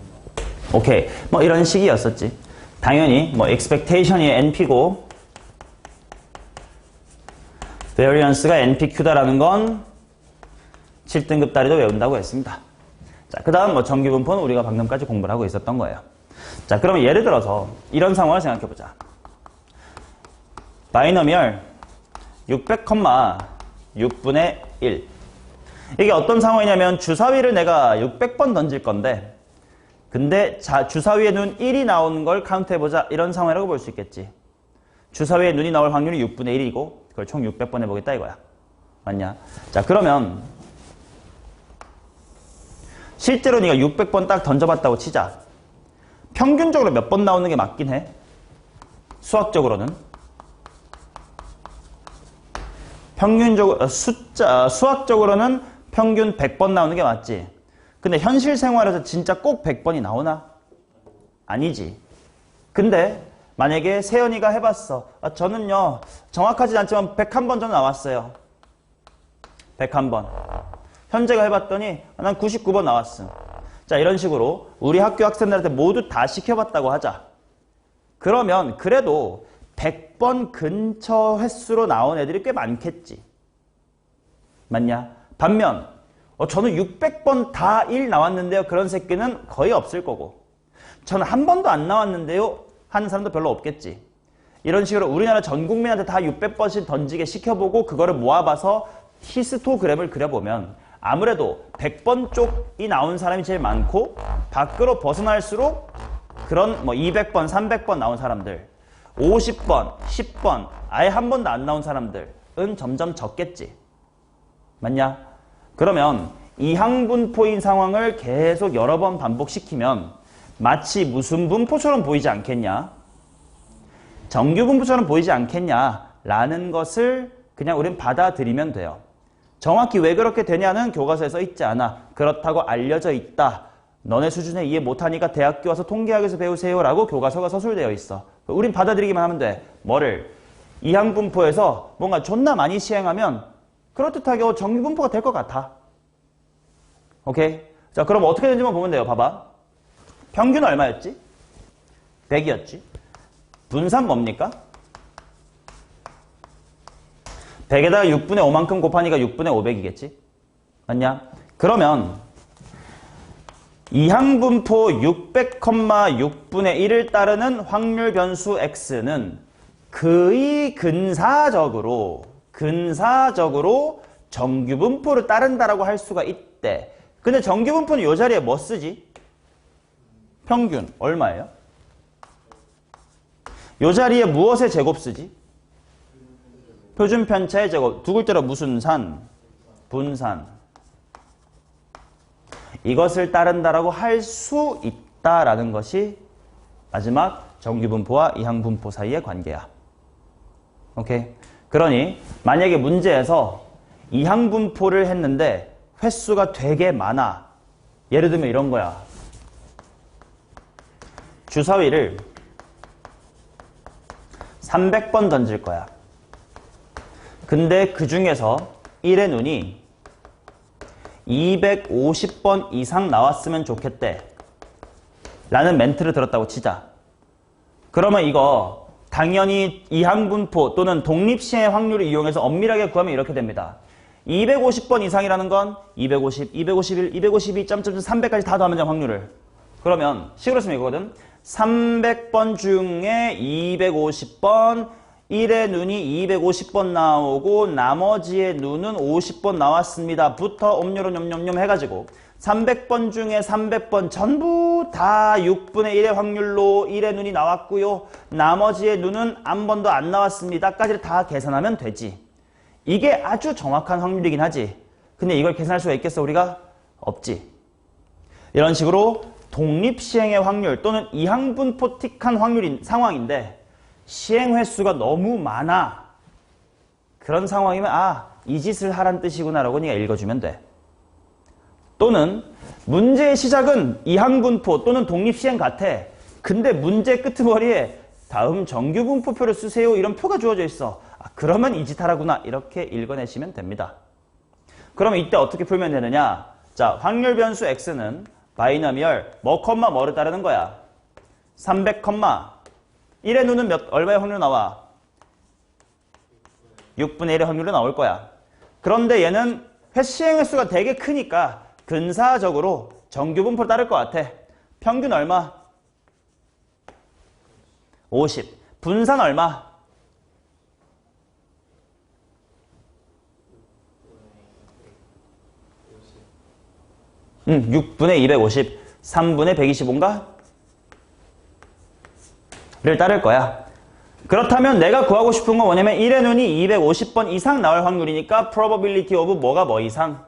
오케이. 뭐 이런 식이었었지. 당연히 뭐 expectation이 np고 variance가 npq다라는 건 7등급 다리도 외운다고 했습니다. 자, 그 다음 뭐 정규분포는 우리가 방금까지 공부를 하고 있었던 거예요. 자, 그러면 예를 들어서 이런 상황을 생각해 보자. 바이너미얼 600,6분의 1. 이게 어떤 상황이냐면 주사위를 내가 600번 던질 건데 근데 주사위에 눈 1이 나오는 걸 카운트해보자, 이런 상황이라고 볼 수 있겠지. 주사위에 눈이 나올 확률이 6분의 1이고 그걸 총 600번 해보겠다 이거야. 맞냐? 자, 그러면 실제로 네가 600번 딱 던져봤다고 치자. 평균적으로 몇 번 나오는 게 맞긴 해. 수학적으로는. 평균적으로 수학적으로는 평균 100번 나오는 게 맞지. 근데 현실 생활에서 진짜 꼭 100번이 나오나? 아니지. 근데 만약에 세연이가 해봤어. 저는요 정확하진 않지만 101번 정도 나왔어요. 101번. 현재가 해봤더니 난 99번 나왔음. 자, 이런 식으로 우리 학교 학생들한테 모두 다 시켜봤다고 하자. 그러면 그래도 100번 근처 횟수로 나온 애들이 꽤 많겠지. 맞냐? 반면 저는 600번 다 1 나왔는데요, 그런 새끼는 거의 없을 거고, 저는 한 번도 안 나왔는데요 하는 사람도 별로 없겠지. 이런 식으로 우리나라 전 국민한테 다 600번씩 던지게 시켜보고 그거를 모아봐서 히스토그램을 그려보면 아무래도 100번 쪽이 나온 사람이 제일 많고, 밖으로 벗어날수록 그런 뭐 200번, 300번 나온 사람들, 50번, 10번, 아예 한 번도 안 나온 사람들은 점점 적겠지. 맞냐? 그러면 이항분포인 상황을 계속 여러 번 반복시키면 마치 무슨 분포처럼 보이지 않겠냐? 정규분포처럼 보이지 않겠냐라는 것을 그냥 우린 받아들이면 돼요. 정확히 왜 그렇게 되냐는 교과서에 써 있지 않아. 그렇다고 알려져 있다. 너네 수준에 이해 못하니까 대학교 와서 통계학에서 배우세요라고 교과서가 서술되어 있어. 우린 받아들이기만 하면 돼. 뭐를? 이항분포에서 뭔가 존나 많이 시행하면 그럴듯하게 정규분포가 될 것 같아. 오케이? 자, 그럼 어떻게 되는지만 보면 돼요. 봐봐. 평균 얼마였지? 100이었지. 분산 뭡니까? 100에다가 6분의 5만큼 곱하니까 6분의 500이겠지? 맞냐? 그러면 이항분포 600,6분의 1을 따르는 확률 변수 x는 거의 근사적으로 정규분포를 따른다라고 할 수가 있대. 근데 정규분포는 이 자리에 뭐 쓰지? 평균 얼마예요? 이 자리에 무엇의 제곱 쓰지? 표준 편차의 제곱. 두 글자로 무슨 산? 분산. 이것을 따른다라고 할 수 있다라는 것이 마지막 정규분포와 이항분포 사이의 관계야. 오케이? 그러니 만약에 문제에서 이항분포를 했는데 횟수가 되게 많아. 예를 들면 이런 거야. 주사위를 300번 던질 거야. 근데 그 중에서 1의 눈이 250번 이상 나왔으면 좋겠대. 라는 멘트를 들었다고 치자. 그러면 이거 당연히 이항분포 또는 독립시행의 확률을 이용해서 엄밀하게 구하면 이렇게 됩니다. 250번 이상이라는 건 250, 251, 252, 300까지 다 더하면 돼, 확률을. 그러면 식으로 쓰면 이거거든. 300번 중에 250번, 1의 눈이 250번 나오고 나머지의 눈은 50번 나왔습니다. 부터 옴요로 뇸뇸뇸 해가지고 300번 중에 300번 전부 다 6분의 1의 확률로 1의 눈이 나왔고요. 나머지의 눈은 한 번도 안 나왔습니다. 까지를 다 계산하면 되지. 이게 아주 정확한 확률이긴 하지. 근데 이걸 계산할 수가 있겠어, 우리가? 없지. 이런 식으로 독립시행의 확률 또는 이항분포틱한 확률인 상황인데 시행 횟수가 너무 많아. 그런 상황이면 이 짓을 하란 뜻이구나 라고 네가 읽어주면 돼. 또는 문제의 시작은 이항분포 또는 독립시행 같아. 근데 문제 끄트머리에 다음 정규분포표를 쓰세요 이런 표가 주어져 있어. 그러면 이 짓 하라구나 이렇게 읽어내시면 됩니다. 그러면 이때 어떻게 풀면 되느냐? 자, 확률 변수 x는 바이너미얼 뭐를 따르는 거야? 300, 1의 눈은 얼마의 확률로 나와? 6분의 1의 확률로 나올 거야. 그런데 얘는 시행 횟수가 되게 크니까 근사적으로 정규분포를 따를 것 같아. 평균 얼마? 50. 분산 얼마? 6분의 250. 3분의 125인가? 를 따를 거야. 그렇다면 내가 구하고 싶은 건 뭐냐면 1의 눈이 250번 이상 나올 확률이니까 probability of 뭐 이상?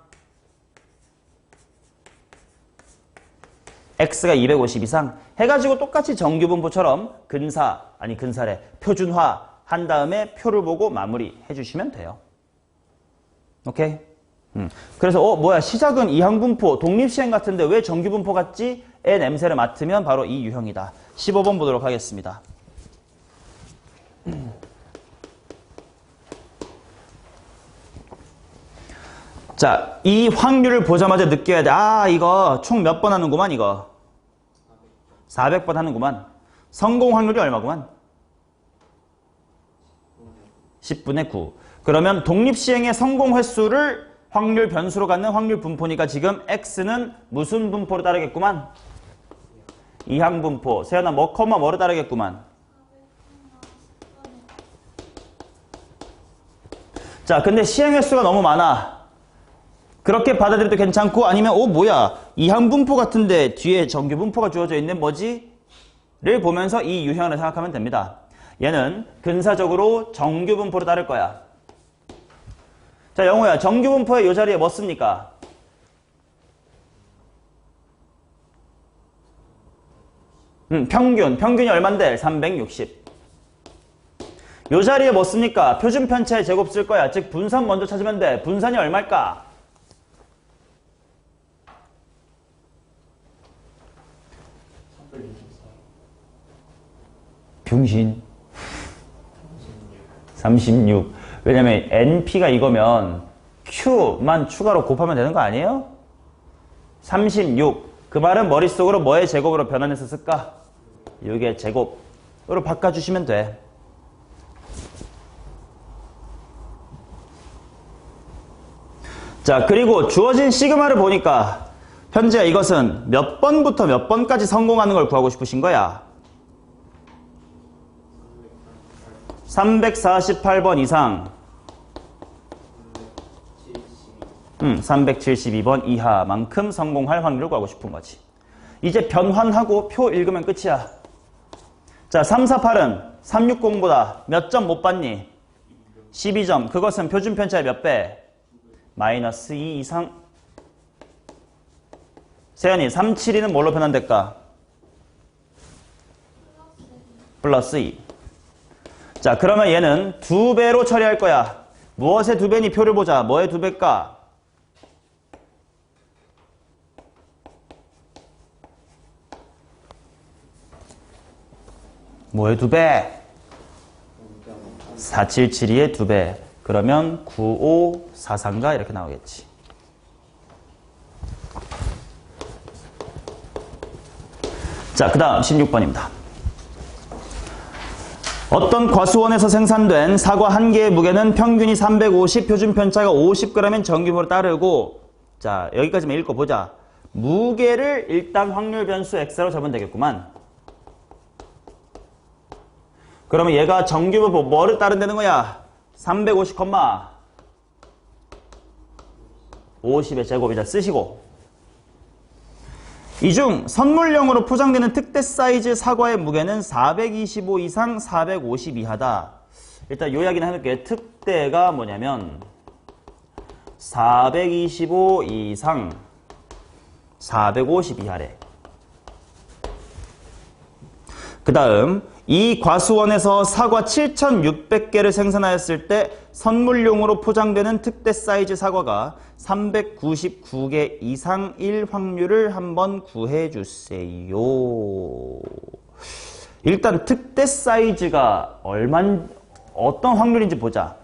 x가 250 이상 해가지고 똑같이 정규분포처럼 근사래 표준화 한 다음에 표를 보고 마무리 해주시면 돼요. 오케이? 그래서 뭐야 시작은 이항분포 독립시행 같은데 왜 정규분포 같지? 의 냄새를 맡으면 바로 이 유형이다. 15번 보도록 하겠습니다. 자, 이 확률을 보자마자 느껴야 돼. 이거 총 몇 번 하는구만 이거. 400번 하는구만. 성공 확률이 얼마구만? 10분의 9. 그러면 독립시행의 성공 횟수를 확률 변수로 갖는 확률 분포니까 지금 x는 무슨 분포로 따르겠구만? 이항분포. 세연아 뭐로 따르겠구만? 자, 근데 시행 횟수가 너무 많아. 그렇게 받아들여도 괜찮고 아니면 뭐야 이항분포 같은데 뒤에 정규분포가 주어져 있는 뭐지? 를 보면서 이 유형을 생각하면 됩니다. 얘는 근사적으로 정규분포로 따를 거야. 자, 영호야 정규분포의 이 자리에 뭐 씁니까? 평균이 얼만데? 360. 요 자리에 뭐 씁니까? 표준편차의 제곱 쓸 거야. 즉 분산 먼저 찾으면 돼. 분산이 얼마일까? 병신 36. 왜냐면 NP가 이거면 Q만 추가로 곱하면 되는 거 아니에요? 36. 그 말은 머릿속으로 뭐의 제곱으로 변환해서 쓸까? 6의 제곱으로 바꿔주시면 돼. 자, 그리고 주어진 시그마를 보니까 현재 이것은 몇 번부터 몇 번까지 성공하는 걸 구하고 싶으신 거야? 348번 이상 372번 이하만큼 성공할 확률을 구하고 싶은 거지. 이제 변환하고 표 읽으면 끝이야. 자, 348은 360보다 몇 점 못 받니? 12점. 그것은 표준편차의 몇 배? 마이너스 2 이상. 세연이 372는 뭘로 변환될까? 플러스 2. 자, 그러면 얘는 2배로 처리할 거야. 무엇의 2배니 표를 보자. 뭐의 2배일까? 뭐의 2배? 4772의 2배. 그러면 9543가 이렇게 나오겠지. 자, 그 다음 16번입니다. 어떤 과수원에서 생산된 사과 한 개의 무게는 평균이 350, 표준 편차가 50g인 정규모를 따르고, 자, 여기까지만 읽어보자. 무게를 일단 확률 변수 x로 잡으면 되겠구만. 그러면 얘가 정규모 뭐를 따른다는 거야? 350, 50의 제곱이자 쓰시고, 이 중 선물용으로 포장되는 특대 사이즈 사과의 무게는 425 이상 450 이하다. 일단 요약이나 해놓을게. 특대가 뭐냐면 425 이상 450 이하래. 그 다음 이 과수원에서 사과 7,600개를 생산하였을 때 선물용으로 포장되는 특대 사이즈 사과가 399개 이상일 확률을 한번 구해주세요. 일단 특대 사이즈가 어떤 확률인지 보자.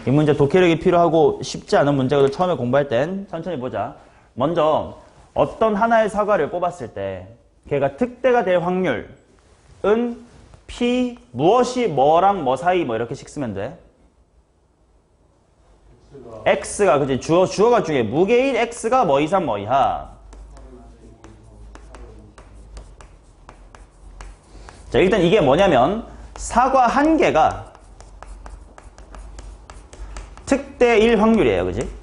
이 문제 독해력이 필요하고 쉽지 않은 문제거든. 처음에 공부할 땐 천천히 보자. 먼저 어떤 하나의 사과를 뽑았을 때 걔가 특대가 될 확률은 P 무엇이 뭐랑 뭐 사이 뭐 이렇게씩 쓰면 돼. X가 그치 주어가 중요해. 무게인 X가 뭐 이상 뭐 이하. 자, 일단 이게 뭐냐면 사과 한 개가 특대일 확률이에요. 그지?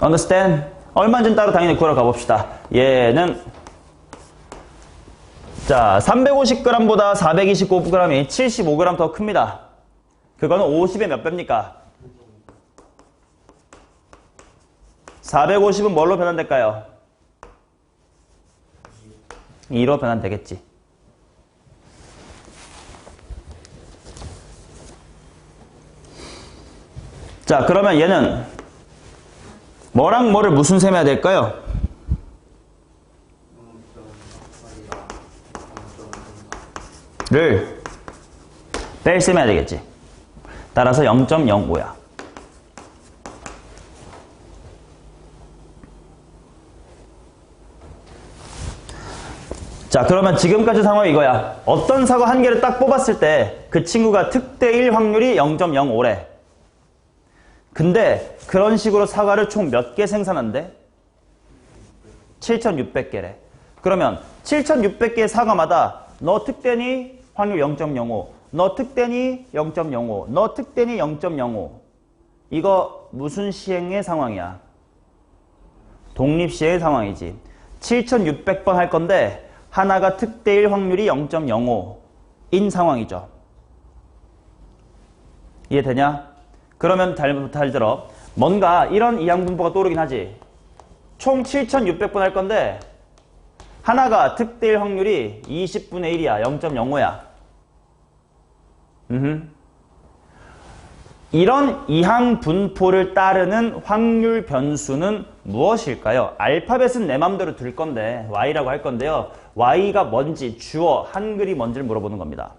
understand? 얼마인지는 따로 당연히 구하러 가봅시다. 얘는 자 350g보다 429g이 75g 더 큽니다. 그거는 50의 몇 배입니까? 450은 뭘로 변환될까요? 2로 변환되겠지. 자, 그러면 얘는 뭐랑 뭐를 무슨 셈해야 될까요? 를 뺄셈해야 되겠지. 따라서 0.05야. 자, 그러면 지금까지 상황이 이거야. 어떤 사과 한 개를 딱 뽑았을 때 그 친구가 특대일 확률이 0.05래. 근데 그런 식으로 사과를 총 몇 개 생산한대? 7,600개래. 그러면 7,600개의 사과마다 너 특대니 확률 0.05, 너 특대니 0.05, 너 특대니 0.05. 이거 무슨 시행의 상황이야? 독립시행의 상황이지. 7,600번 할 건데 하나가 특대일 확률이 0.05인 상황이죠. 이해되냐? 그러면 잘 들어. 뭔가 이런 이항분포가 떠오르긴 하지. 총 7,600번 할 건데 하나가 특대일 확률이 20분의 1이야. 0.05야. 이런 이항분포를 따르는 확률 변수는 무엇일까요? 알파벳은 내 맘대로 둘 건데 y라고 할 건데요. y가 뭔지, 주어, 한글이 뭔지를 물어보는 겁니다.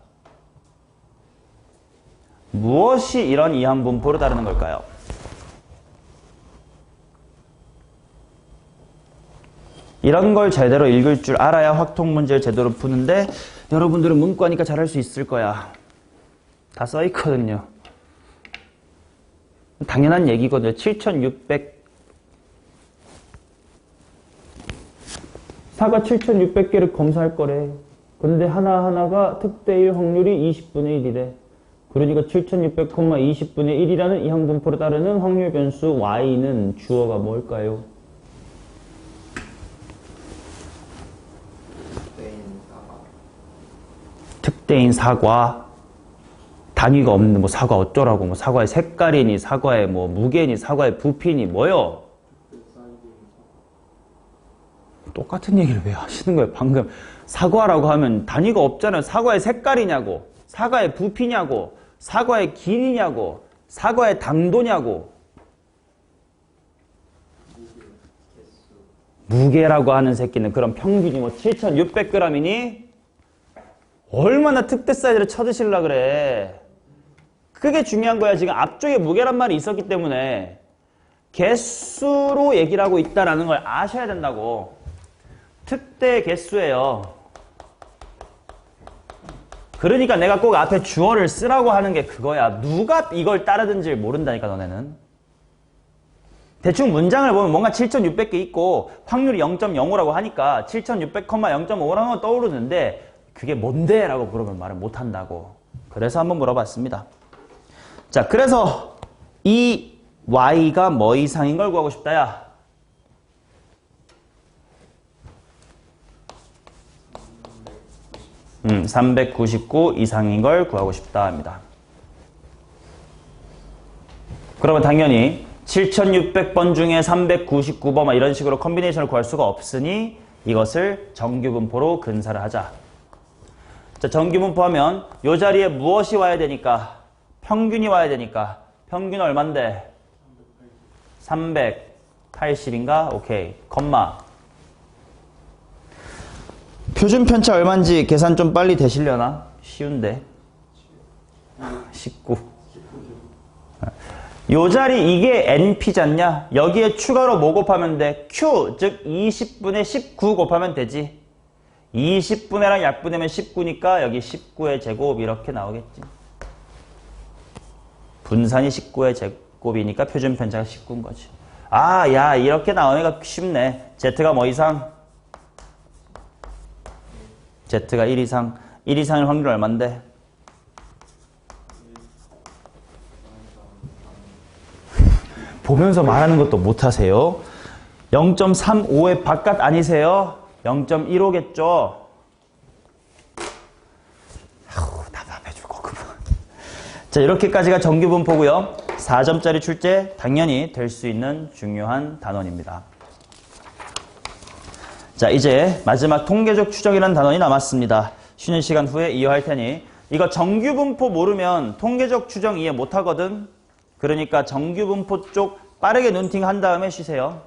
무엇이 이런 이항분포를 따르는 걸까요? 이런 걸 제대로 읽을 줄 알아야 확통 문제를 제대로 푸는데 여러분들은 문과니까 잘할 수 있을 거야. 다 써있거든요. 당연한 얘기거든요. 7,600 사과 7,600개를 검사할 거래. 근데 하나하나가 특대일 확률이 20분의 1이래. 그러니까 7,600, 20분의 1이라는 이항분포를 따르는 확률 변수 y는 주어가 뭘까요? 특대인 사과. 단위가 없는 뭐 사과 어쩌라고, 뭐 사과의 색깔이니, 사과의 뭐 무게니, 사과의 부피니, 뭐요? 똑같은 얘기를 왜 하시는 거예요? 방금 사과라고 하면 단위가 없잖아요. 사과의 색깔이냐고, 사과의 부피냐고, 사과의 길이냐고, 사과의 당도냐고. 무게라고 하는 새끼는 그럼 평균이 뭐 7,600g이니? 얼마나 특대 사이즈를 쳐드실라 그래. 그게 중요한 거야. 지금 앞쪽에 무게란 말이 있었기 때문에 개수로 얘기를 하고 있다는 걸 아셔야 된다고. 특대 개수예요. 그러니까 내가 꼭 앞에 주어를 쓰라고 하는 게 그거야. 누가 이걸 따르든지 모른다니까 너네는. 대충 문장을 보면 뭔가 7,600개 있고 확률이 0.05라고 하니까 7,600,0.5라는 건 떠오르는데 그게 뭔데? 라고 물으면 말을 못한다고. 그래서 한번 물어봤습니다. 자, 그래서 이 y가 뭐 이상인 걸 구하고 싶다, 야. 음, 399 이상인 걸 구하고 싶다 합니다. 그러면 당연히 7600번 중에 399번 이런 식으로 컨비네이션을 구할 수가 없으니 이것을 정규분포로 근사를 하자. 자, 정규분포하면 이 자리에 무엇이 와야 되니까? 평균이 와야 되니까. 평균 얼만데? 380인가? 오케이. 컴마. 표준 편차 얼마인지 계산 좀 빨리 되시려나? 쉬운데. 19. 요 자리 이게 NP잖냐? 여기에 추가로 뭐 곱하면 돼? Q, 즉 20분의 19 곱하면 되지. 20분의랑 약분하면 19니까 여기 19의 제곱 이렇게 나오겠지. 분산이 19의 제곱이니까 표준 편차가 19인 거지. 아, 야, 이렇게 나오니까 쉽네. Z가 뭐 이상? Z가 1 이상. 1 이상일 확률 얼만데? 보면서 말하는 것도 못하세요. 0.35의 바깥 아니세요? 0.15겠죠? 아우, 답답해 죽겠구만. 자, 이렇게까지가 정규분포고요. 4점짜리 출제 당연히 될 수 있는 중요한 단원입니다. 자, 이제 마지막 통계적 추정이라는 단원이 남았습니다. 쉬는 시간 후에 이어할 테니 이거 정규분포 모르면 통계적 추정 이해 못하거든. 그러니까 정규분포 쪽 빠르게 눈팅 한 다음에 쉬세요.